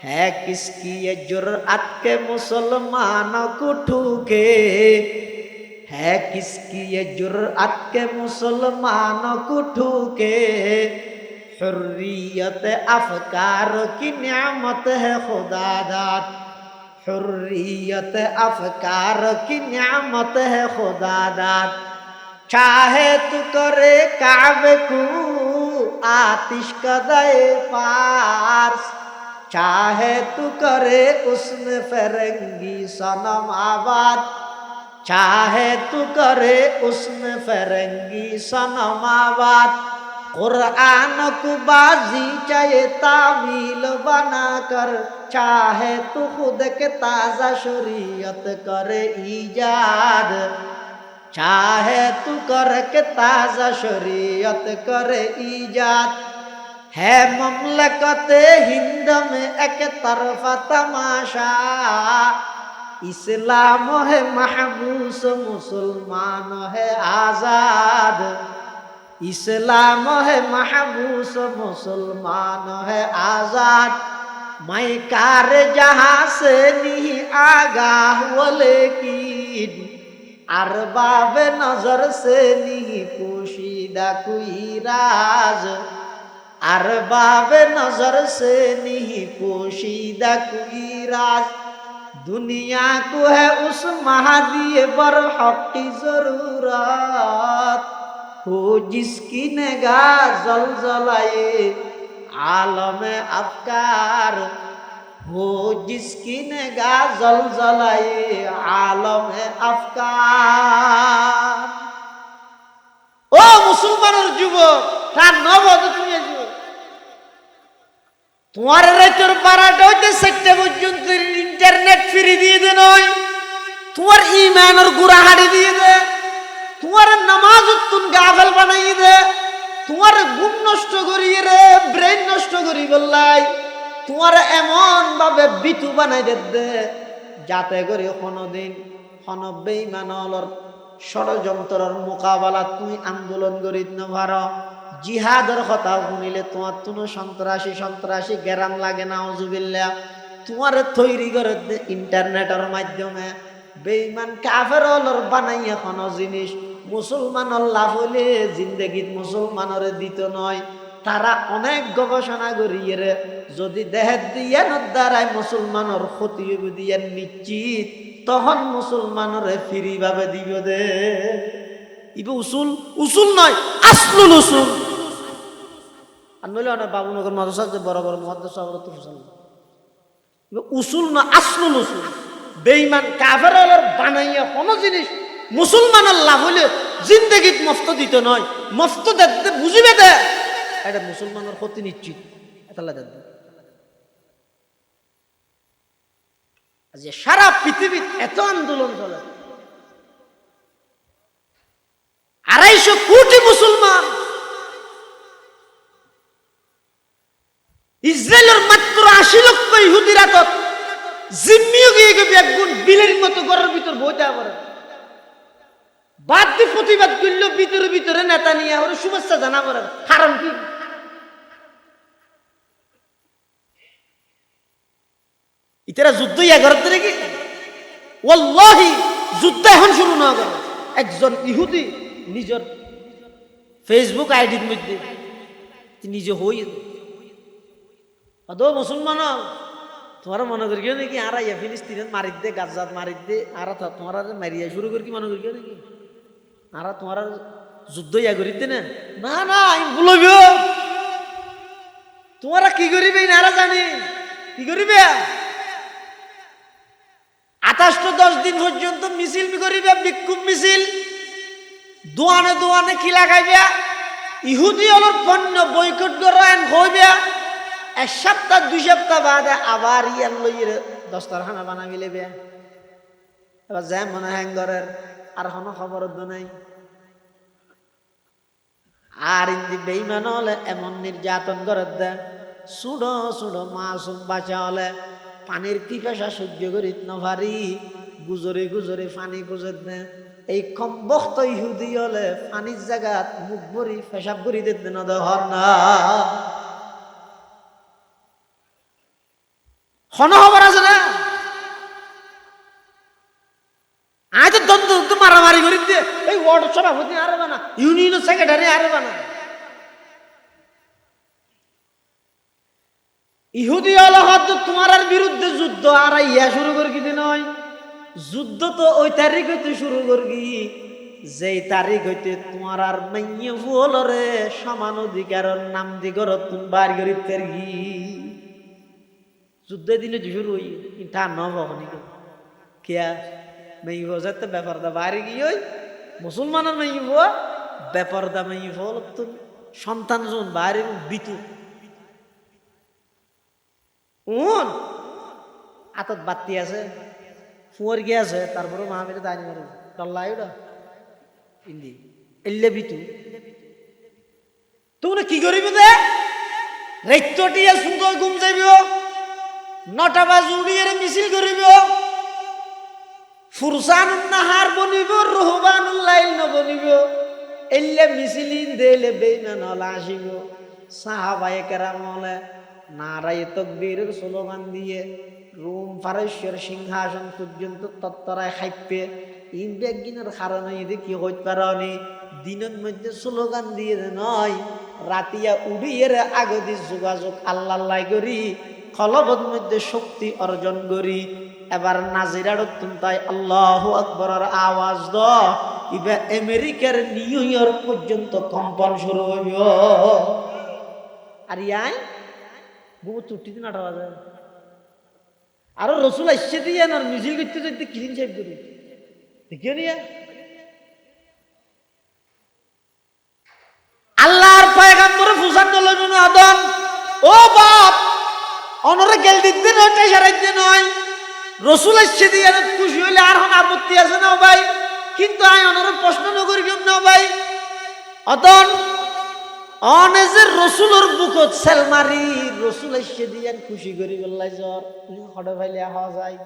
है किसकी ये जुर्अत के मुसलमानों को ठूके है किसकी ये जुर्अत के मुसलमानों को ठूके हुर्रियत अफकार की नियामत है खुदा दाद हुर्रियत अफकार की नियामत है खुदा दाद चाहे तू करे काबे को आतिश कदे पार्स चाहे तू करे उसमें फरंगी सनम आबाद चाहे तू करे उसमें फरंगी सनम आबाद कुरान को बाजी चाहे तावील बना कर चाहे तू खुद के ताज़ा शरीयत करे ईजाद चाहे तू कर के ताज़ा शरीयत करे ईजाद है ममलकत हिंद में एक तरफा तमाशा इस्लाम है महबूस मुसलमान है आजाद इस्लाम है महबूस मुसलमान है आजाद मैं कार जहां से नहीं आगाह वो लेकिन अरबाब नजर से नहीं पोशीदा कोई राज अरबाब नजर से नहीं पोशीदा कोई राज दुनिया को है उस महादिए बरहक की जरूरत हो जिसकी निगाह जलजलाए आलम अफकार हो जिसकी निगाह जलजलाए आलम अफकार ओ मुसलमाনের যুবক তার নবদ তুমি তোমার রাতের 12টা হইতে 4টা পর্যন্ত ইন্টারনেট ফ্রি দিয়ে দে নয় তোমার ঈমানের গুড়া হাড়ি দিয়ে দে তোমার নামাজ তুন গাফেল বানাই দে তোমার ঘুম নষ্ট করিয়ে রে ব্রেন নষ্ট করি বললাই তোমার এমন ভাবে বিতু বানাই দে যাতে করে কোনোদিন কোন বেঈমানর ষড়যন্ত্রের মোকাবেলা তুমি আন্দোলন করিত না পারো জিহাদের কথা শুনিলে তোমার কোনো সন্ত্রাসী গ্যারাম লাগে না আউযুবিল্লাহ তোমার তৈরি করে ইন্টারনেটের মাধ্যমে বেঈমান কাফেরর বানাইয়া কোন জিনিস মুসলমানের লাভ হইলে জিন্দেগিত মুসলমানের দিত নয় তারা অনেক গবেষণা করিয়ে যদি দেহের দিয়ে দ্বারায় মুসলমানের ক্ষতি দিয়ে নিশ্চিত তখন মুসলমানের ফ্রি ভাবে দিব দে ইবে উসুল নয় আসলুল উসুল আর নইলে অনেক বাবুনগর মাদ্রাসা যে বড় বড় মুহাদ্দিস আমরা তো ফুসাল ইবে উসুল না আসলুল উসুল বেঈমান কাফেরর বানাইয়া কোন জিনিস মুসলমানের লাভ হইলে জিন্দেগিত মফত দিত নয় মফত দেখতে বুঝিবে দে এটা মুসলমানের ক্ষতি নিশ্চিত এটা লাগে যে সারা পৃথিবীর এত আন্দোলন চলে 250 কোটি মুসলমান ইসরায়েলের মাত্র 80 লক্ষ ইহুদিরা তো জিম্মিও গিয়ে গিয়ে একগুণ বিলের মতো ঘরের ভিতর বইতে পারে বাদ দিয়ে প্রতিবাদ করল ভিতরে নেতা নিয়ে ওর শুভেচ্ছা জানা করে কারণ কি ইতারা যুদ্ধ এগারোতে নাকি ওয়াল্লাহি যুদ্ধ এখন শুরু না করে একজন ইহুদি নিজের ফেসবুক আইডির মধ্যে নিজে হই আদৌ মুসলমান তোমার মনে করি নাকি আর ফিলিস্তিনের মারি দে গাজাত মারি দে আর তোমার মারিয়া শুরু করি কি মনে করি নাকি আর তোমার যুদ্ধ ইয়া করিতে না না আমি বলব তোমরা কি করিবে না জানি কি করিবে 28-10 দিন পর্যন্ত মিছিল করিবে বিক্ষোভ মিছিল দোয়ানে কি লাগাইবে ইহুদি হলোর পণ্য বয়কট করেন হইবে 1 সপ্তাহ 2 সপ্তাহ বাদে আবার ইয়ান লইরে দস্তরখানা বানাবি লেবে এবার যাই মনে হ্যাং ঘরের আর কোনো খবর নাই। আর ইন্দি বেইমান হলে এমন নির্যাতন করে দে সুড়ো সুড়ো মাসুম বাঁচা হলে পানির পিপাসা সহ্য করিত না ভারি গুজরে গুজরে পানি গুজর দে। এই কম বক্ত ইহুদি হলে পানির জায়গাত মুখ ভরি পেশাব ভরি দিতে না দেওয়ার না হন খবর আছে না। আজ তো দ্বন্দ্ব মারামারি করি দিয়ে এই ওয়ার্ড সভাপতি আরে বানা ইউনিয়নের সেক্রেটারি আরে বানা ইহুদি হলো তোমার বিরুদ্ধে যুদ্ধ আর ইয়া শুরু করি কি নয়। যুদ্ধ তো ওই তারিখ হইতে শুরু করবি যেই তারিখ হইতে তোমার আর মাইয়ে ফুলরে সমান অধিকারের নাম দি করত তুমি বার করি তেরগি যুদ্ধ দিনে শুরু হই তা নবনি কেয়া মেয়ে যাতে ব্যাপারটা বাইরে গিয়ে ওই মুসলমানের মেয়ে ব্যাপারটা মেয়ে ফল সন্তান যখন বাইরে বিতু উন আতত বাতি আছে ফুয়ার গিয়ে আছে তারপরে মাহমিরে দাঁড়ি মারে টল্লাই ওটা ইন্দি এল্লে বিতু তোমরা কি করিবে দে রেটটিয়া সুন্দর ঘুম যাইব 9টা বাজে উড়িয়ে মিছিল করিব ফুরসানুন নাহার বনিব রুহবানুল লাইল ন বনিব এল্লে মিছিলিন দেলে বেঈমান হলা আসিব সাহাবায়ে কেরাম হলে নারায়ে তাকবীরের স্লোগান দিয়ে রোম ফারস্যের সিংহাসন পর্যন্ত তত্তরায় খাইপে ইনবেগিনের কারণে এদিকে কি হইতে পারনি দিনের মধ্যে স্লোগান দিয়ে নয় রাতিয়া উড়িয়ে আগদি যোগাযোগ আল্লাহ করি খলবত মধ্যে শক্তি অর্জন করি এবার নাজিরার তাই আল্লাহু আকবরের আওয়াজ দ ইবে আমেরিকার নিউ ইয়র্ক পর্যন্ত কম্পন শুরু হইব আর ইয়াই বহু চুটিতে নাটা বাজে আরো রসুল আসছে দিয়ে আর মিছিল করতে যদি ক্লিন সাহেব করি দেখিও নিয়ে আল্লাহর পয়গাম্বর ফুসান নলন আদম ও বাপ অনরে গেল দিতে নয় সারাইতে নয় রসুল আসছে দিয়ে খুশি হইলে আর হন আপত্তি আছে না ভাই কিন্তু আই অনরে প্রশ্ন নকরি কেম না ভাই অতন অনেজের রসুলের বুকত সেলমারি রসুল আসছে দিয়ে খুশি করি বললাই জ্বর হঠাৎ ভাইলে হওয়া যায়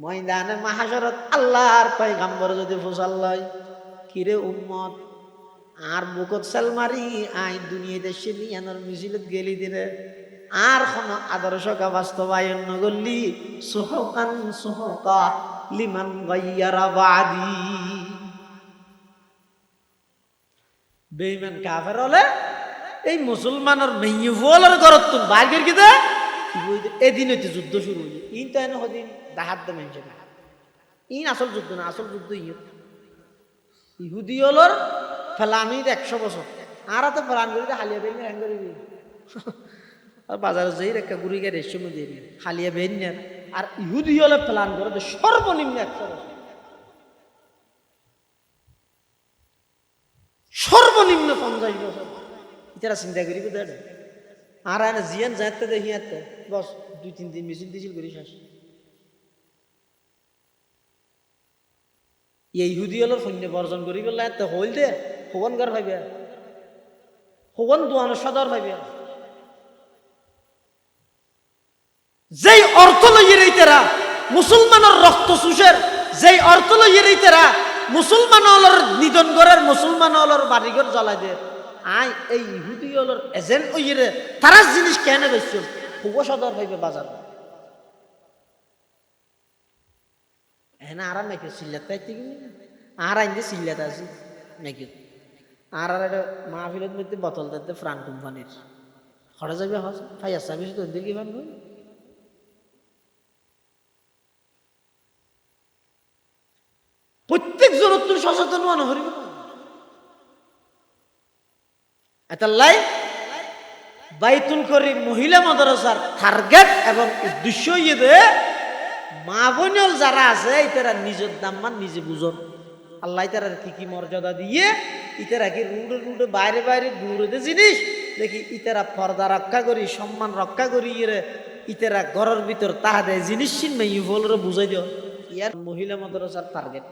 ময়দানে মাহাশরত আল্লাহর পয়গাম্বর যদি ফুসাল্লাই কিরে উম্মত আর বুকত সেলমারি আই দুনিয়া দেশে নিয়ানোর মিছিলত গেলি দিলে আর কোন আদর্শকে বাস্তবায়ন নগরলি সুহকান সুহকা লিমান গায়্যারা বাদি বেঈমান কাফের হলে এই মুসলমানের মেয়ে ফুলের ঘরত তুমি বাইর করে কি দে এদিন হইতে যুদ্ধ শুরু হইছে ইন তো এনে হদিন দাহাত দে মেনছে না ইন আসল যুদ্ধ না আসল যুদ্ধ ইহুদি হলর ফেলানির 100 বছর আর তো প্রাণ করি হালিয়া বেইন হ্যাং করিবি আর বাজারে যাই একটা গুড়ি গিয়ে রেশম দিয়ে হালিয়া বেইন নেন আর ইহুদি হলে প্ল্যান করে সর্বনিম্ন 100 বছর সর্বনিম্ন 50 বছর এটা চিন্তা করিবে দেখ আর জিয়ান যাইতে দেখি আতে বস 2-3 দিন মিছিল দিছিল করি শেষ এই ইহুদি হলের সৈন্য বর্জন করি বললে এতে হইল দে হগন ঘর ভাইবে হগন দোয়ানো সদর ভাইবে যেই অর্থ লইয়ে রইতেরা মুসলমানের রক্ত সুষের যেই অর্থ লইয়ে রইতেরা মুসলমান হলর নিধন করার মুসলমান হলর বাড়িঘর জ্বলাই দে আই এই ইহুদি হলর এজেন্ট ওইরে তারা জিনিস কেন বেশি হুব সদর ভাইবে বাজার এখানে আরাম নাকি সিল্লাত পাইতে আর আইন দিয়ে সিল্লাত আছে নাকি আর মাহফিলের মধ্যে বোতল দিতে ফ্রান কোম্পানির খরচ যাবে ফাই আসা বেশি তো দেখি ভাববো প্রত্যেক জনত্ব সচেতন মনে হরিব এতাল্লাই বাইতুল করিম মহিলা মাদ্রাসার টার্গেট এবং উদ্দেশ্য ইয়ে মা বোনল যারা আছে ইতারা নিজের দাম মান নিজে বুঝন আল্লাহ তারা কি কি মর্যাদা দিয়ে ইতারা কি রুডে রুডে বাইরে বাইরে দূরে জিনিস দেখি ইতারা পর্দা রক্ষা করি সম্মান রক্ষা করি ইয়ে ইতেরা ঘরের ভিতর তাহা দেয় জিনিস চিনবে ইউভলরে বুঝাই দিও ইয়ার মহিলা মাদ্রাসার টার্গেট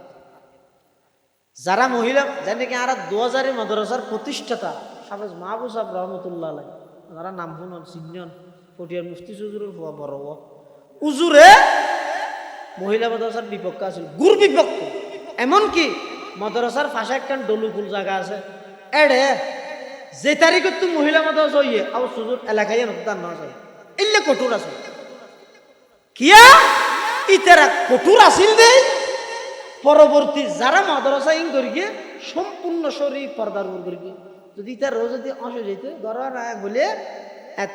যারা মহিলা জানি কি আর 2000 মাদ্রাসার প্রতিষ্ঠাতা হাফেজ মাহবুব সাহেব রহমতুল্লাহ আলাইহি যারা নাম শুনন চিহ্নন পটিয়ার মুফতি হুজুরের ফুয়া বড় হুজুরে মহিলা মাদ্রাসার বিপক্ষে আছিল গুর বিপক্ষ এমনকি মাদ্রাসার পাশে একটা ডলুকুল জায়গা আছে এড়ে যে তারিখে তুই মহিলা মাদ্রাসা হইয়ে আবার হুজুর এলাকায় নতার না যায় এলে কঠোর আছে কিয়া ইতারা কঠোর আছিল দে পরবর্তী যারা মাদ্রাসা ইন করি গিয়ে সম্পূর্ণ শরীর পর্দার উপর করি গিয়ে যদি তার রোজ যদি অসে যেত গড়া না বলে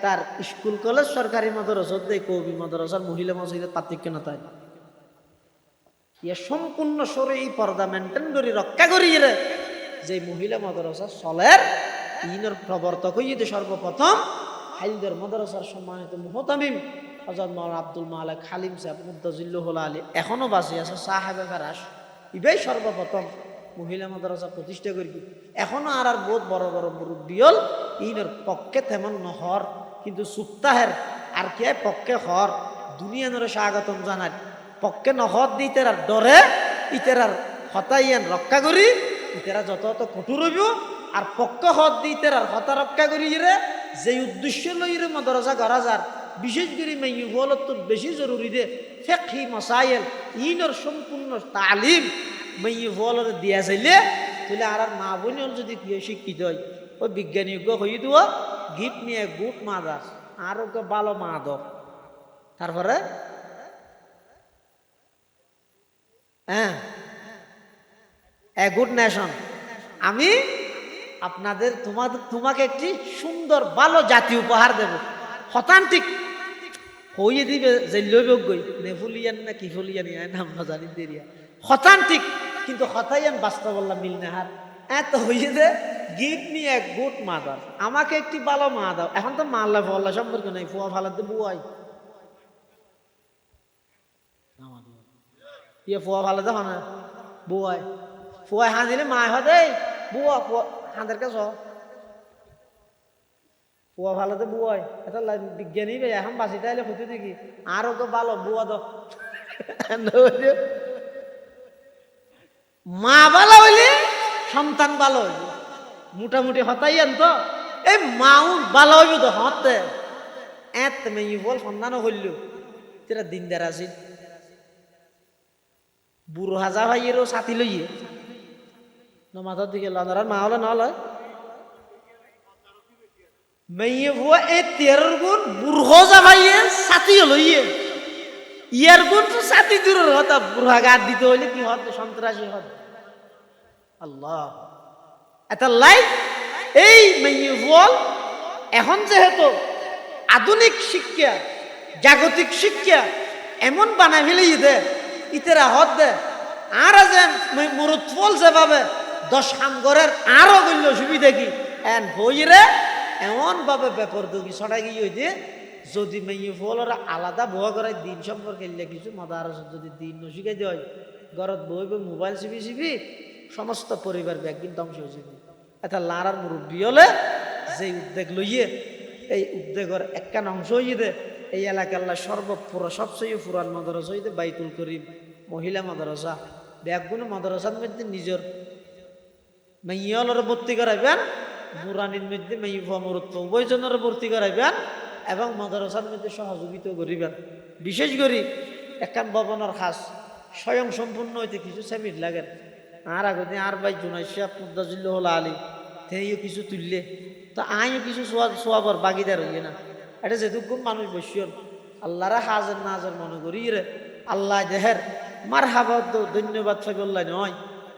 তার স্কুল কলেজ সরকারি মাদ্রাসা দেয় কবি মাদ্রাসার মহিলা মাদ্রাসার পার্থক্য না তাই ইয়ে সম্পূর্ণ শরীর পর্দা মেনটেন করি রক্ষা করি রে যে মহিলা মাদ্রাসা চলের ইনের প্রবর্তক হইতে সর্বপ্রথম হাইলদের মাদ্রাসার সম্মানিত মুহতামিম হযরত মাওলানা আব্দুল মালিক হালিম সাহেব মুদ্দাজিল্লাহুল আলী এখনো বাঁচি আছে সাহেবে ফেরাস ইবাই সর্বপ্রথম মহিলা মাদ্রাসা প্রতিষ্ঠা করি এখনো আর বহুত বড় বড় মুরব্বিয়ল ইনের পক্ষে তেমন নহর কিন্তু সুপ্তাহের আর কে পক্ষে হর দুনিয়া নরে স্বাগতম জানার পক্ষে নহর দি ইতের ডরে ইতের হতাইয়ান রক্ষা করি ইতেরা যত যত কঠোর হইব আর পক্ষে হত দি ইতের হতা রক্ষা করি রে যে উদ্দেশ্য লই রে মাদ্রাসা করা যার বিশেষ করে মাইয়ুবলত বেশি জরুরি দে ফিকহি মাসাইল ইনর সম্পূর্ণ তালিম মাইয়ুবলরে দিয়া যাইলে তাহলে আর মা বোন যদি প্রিয় শিক্ষিত হয় ওই বিজ্ঞানীজ্ঞ হয়ে দেওয়া গিফট নিয়ে গুড মাদার আর ওকে ভালো মা দাও তারপরে হ্যাঁ এ গুড নেশন আমি আপনাদের তোমাকে একটি সুন্দর ভালো জাতি উপহার দেব হতান্তিক হইয়ে দিবে যে লইব গই নেফুলিয়ান না কি ফুলিয়ানি নাম না জানি দেরিয়া হতান্তিক কিন্তু হতাইয়ান বাস্তবল্লা মিল নেহার এত হইয়ে দে গিভ মি এক গুড মাদার আমাকে একটি ভালো মা দাও এখন তো মাল্লা ফল্লা সম্পর্ক নাই ফুয়া ফালাতে বুয়াই ইয়ে ফুয়া ফালাতে হয় না বুয়াই ফুয়াই হাঁ দিলে মা হদে বুয়া ফুয়া হাঁদের কাছে বুয়া ভালোতে বুয়াই এটা বিজ্ঞানী ভাই এখন বাঁচি তাইলে ক্ষতি দেখি আরো তো ভালো বুয়া দাও মা ভালো হইলে সন্তান ভালো হইব মোটামুটি হতাইয়ান তো এই মাও ভালো হইব তো হতে এত মেয়ে বল সন্তানও হইল তেরা দিনদার আছিল বুড়ো হাজা ভাইয়েরও ছাতি লইয়ে নমাজের দিকে লনার মা হলে নলয় মেয়ে ভুয়া এই 13 গুণ বুড়ো যা ভাইয়ে ছাতি লইয়ে ইয়ার গুণ তো ছাতি দূরের কথা বুড়া গাছ দিতে হইলে কি হত সন্ত্রাসী হত আল্লাহ এটা লাই এই মেয়ে বল এখন যেহেতু আধুনিক শিক্ষা জাগতিক শিক্ষা এমন বানাই ফেলেই দে ইতেরা হত দে আর যে মুরুদ ফল যেভাবে 10 কাম করার আরো গল্য সুবিধা কি এন হইরে এমন ভাবে ব্যাপার দুগি ছড়াই গিয়ে হইতে যদি মেয়ে ফলরা আলাদা বহা করাই দিন সম্পর্কে কিছু মাদারস যদি দিন নশিখাই দেওয়া হয় ঘরত বইব মোবাইল চিপি চিপি সমস্ত পরিবার একদিন ধ্বংস হয়েছে এটা লারার মুরব্বী হলে যে উদ্যোগ লইয়ে এই উদ্যোগের একখান অংশ হইয়ে দে এই এলাকার সবচেয়ে পুরান মাদ্রাসা হইতে বাইতুল করিম মহিলা মাদ্রাসা ব্যাগগুলো মাদ্রাসার মধ্যে নিজের মেয়েলরে ভর্তি করাইবেন বুরানির মধ্যে মেয়ে ভমরত্ব উভয়জনের ভর্তি করাইবেন এবং মাদ্রাসার মধ্যে সহযোগিতা করিবেন বিশেষ করে একখান ভবনের খাস স্বয়ং সম্পূর্ণ হইতে কিছু সেমিট লাগে আর আগে আর ভাই জুনাইশা মুদ্দাজিল্লাহুল আলী তেও কিছু তুললে তো আইও কিছু সোয়াবর বাগিদার হইয়ে না এটা যেটুকু মানুষ বসিয়ন আল্লাহরা হাজার না হাজার মনে করি রে আল্লাহ দেহের মার হাবাদ ধন্যবাদ ফাইবল্লাহ নয়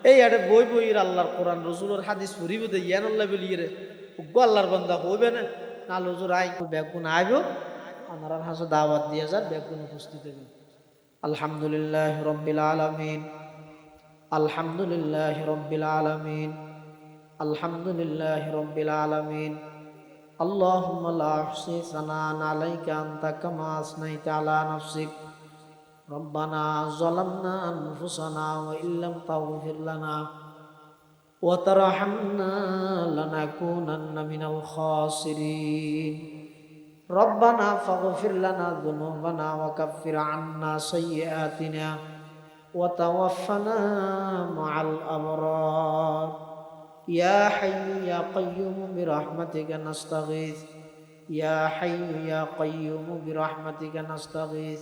এই আরে বই বইয়ের আল্লাহর কোরআন রসুলের হাদিস পড়িব দে ইয়ান আল্লাহ বলিয়ে রে উগ্র আল্লাহর বান্দা হইবে না না লজুর আই ব্যাগুন আইব আমার হাসে দাওয়াত দিয়ে যান ব্যাগুন উপস্থিত হইবে আলহামদুলিল্লাহ রাব্বিল আলামিন আলহামদুলিল্লাহ রাব্বিল আলামিন আলহামদুলিল্লাহ রাব্বিল আলামিন আল্লাহুম্মা লা আহসি সানান আলাইকা আনতা কামা আসনাইতা আলা নাফসিক রব্বানা যালামনা আনফুসানা ওয়া ইল্লাম তাগফির লানা ওয়া তারহামনা লানাকুনান্না মিনাল খাসিরিন ربنا فاغفر لنا ذنوبنا وكفر عنا سيئاتنا وتوفنا مع الأبرار يا حي يا قيوم برحمتك نستغيث يا حي يا قيوم برحمتك نستغيث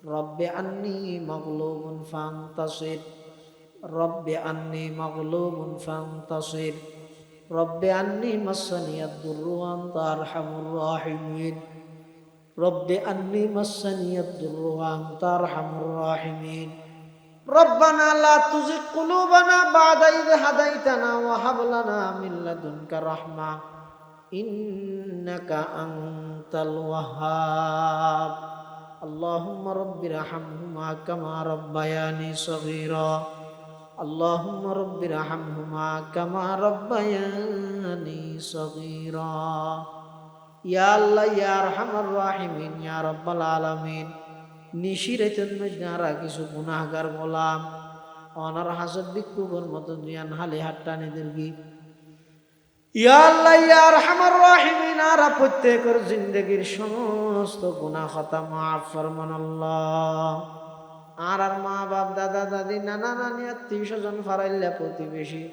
رب أني مغلوب فانتصر رب أني مغلوب فانتصر رب أني مسني الضر وأنت أرحم الراحمين رب أني مسني الضر وأنت أرحم الراحمين ربنا لا تزغ قلوبنا بعد إذ هديتنا وهب لنا من لدنك رحمة إنك أنت الوهاب اللهم رب ارحمهما كما ربياني صغيرا اللهم رب ارحمهما كما ربياني صغيرا يا الله يا أرحم الراحمين يا رب العالمين নিশিরাতের মজনারা কিছু গুনাহগার গোলাম অনার হাসদ বিক্ষোভের মতো দুয়ান হালে হাট্টানিদের গি ইয়া আল্লাহ ইয়া আরহামার রাহিমিন আর প্রত্যেকের জিন্দেগীর সমস্ত গুনাহ খাতা মাফ ফরমান আল্লাহ আর মা বাপ দাদা দাদি নানা নানি আত্মীয় স্বজন ফারাইল্লা প্রতিবেশী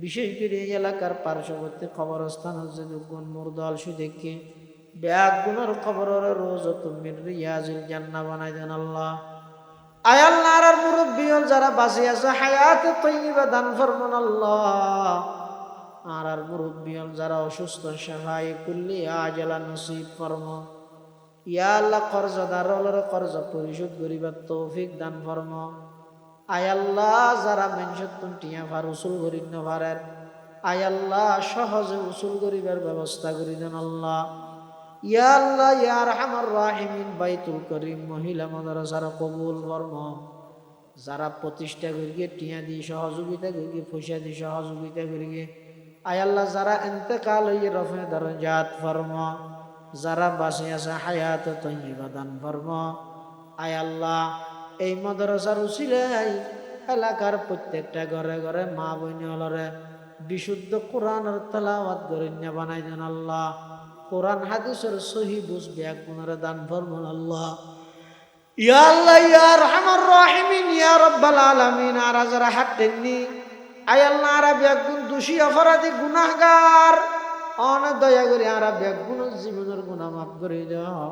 বিশেষ করে এই এলাকার পার্শ্ববর্তী কবরস্থান হচ্ছে দুগুণ মুরদল সুদেখকে ব্যাগ গুনার কবরের রোজ তুমি রিয়াজুল জান্নাহ বানাই দেন আল্লাহ আয় আল্লাহ আর মুরব্বি যারা বাঁচে আছে হায়াতে তৈয়বা দান ফরমান আল্লাহ আর মুরব্বি যারা অসুস্থ সহায় কুল্লি আজলা নসিব ফরমা ইয়া আল্লাহ কর্জদার কর্জ পরিশোধ করিবার তৌফিক দান ফরমা আয় আল্লাহ যারা মেনশতুন টিয়া ফার উসুল করিন না পারেন আয় আল্লাহ সহজে উসুল করিবার ব্যবস্থা করি দেন আল্লাহ ইয়া আল্লাহ ইয়া আরহামার রাহিমিন বাইতুল করিম মহিলা মাদ্রাসার কবুল ফরমা যারা প্রতিষ্ঠা করিয়ে টিয়া দিয়ে সহযোগিতা করিয়ে পয়সা দিয়ে সহযোগিতা করিয়ে আয় আল্লাহ যারা ইন্তেকাল হয়ে রফে দরজাত ফরমা যারা বাঁচে আছে হায়াত তৈয়বা দান ফরমা আয় আল্লাহ এই মাদ্রাসার উসিলায় এলাকার প্রত্যেকটা ঘরে ঘরে মা বোনরে বিশুদ্ধ কোরআনের তেলাওয়াত গরিন্য বানাই দেন আল্লাহ কোরআন হাদিসের সহি বুঝবে এক গুণরে দান ফরমান আল্লাহ ইয়া আল্লাহ ইয়া আরহামার রাহিমিন ইয়া রাব্বাল আলামিন আর যারা হাঁটেননি আয় আল্লাহ আর বেগুন দোষী অপরাধী গুনাহগার অনেক দয়া করে আর বেগুন জীবনের গুনাহ মাফ করে দাও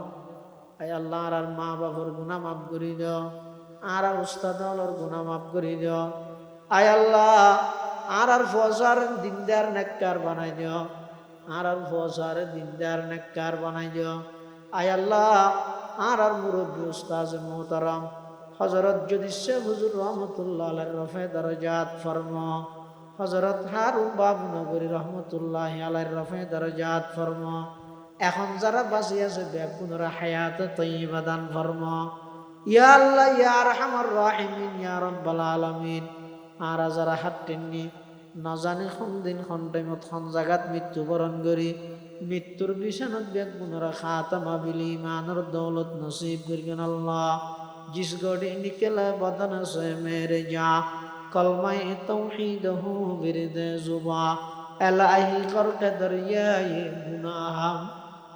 আয় আল্লাহ আর মা বাবার গুনাহ মাফ করে দাও আর উস্তাদর গুনাহ মাফ করে দাও আয় আল্লাহ আর ফজর দিনদার নেককার বানাই দাও আর ফজর দিনদার নেককার বানাই দাও আয় আল্লাহ আর মুরব্বি উস্তাদ মোহতারাম হযরত জুদিসে হুজুর রহমাতুল্লাহ আলাইহি রফে দরজাত ফরমা হযরত হারুন বাবু নগরী রহমাতুল্লাহ আলাইহি রফে দরজাত ফরমা এখন যারা বাঁচি আছে বেগুনরা হায়াত তৈয়বা দান ফরমা ইয়া আল্লাহ ইয়া আরহামার রাহিমিন ইয়া রাব্বাল আলামিন আর যারা হাঁটেননি না জানি কোন দিন কোন টাইমত কোন জায়গাত মৃত্যুবরণ করি মৃত্যুর বিছানাত বেগুনরা খাতামা বিল ঈমানের দৌলত নসিব করিবেন আল্লাহ जिस गोड़ी निकला बदन से मेरे जा कलमा तौहीद हो विरद जुबा एलाही करके दरियाए गुनाहम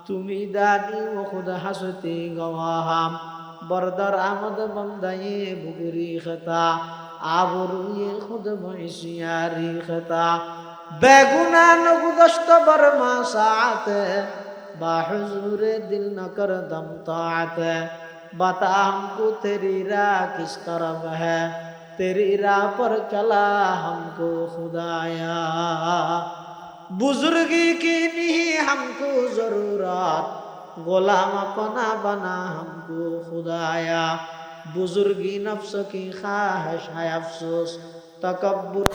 तुमी दादी वो खुद हंसती गवाहम बरदर आमद बंदाए बुगरी खता आबरूए खुद मैसियारी खता बेगुना नगुदस्त बरमा सात बाहुजूरे दिल न कर दम तात बता हमको तेरी राह किस तरफ है तेरी राह पर चला हमको खुदाया बुजुर्गी की नहीं हमको जरूरत गुलाम अपना बना हमको खुदाया बुजुर्गी नफ्स की ख्वाहिश है अफसोस तकब्बुर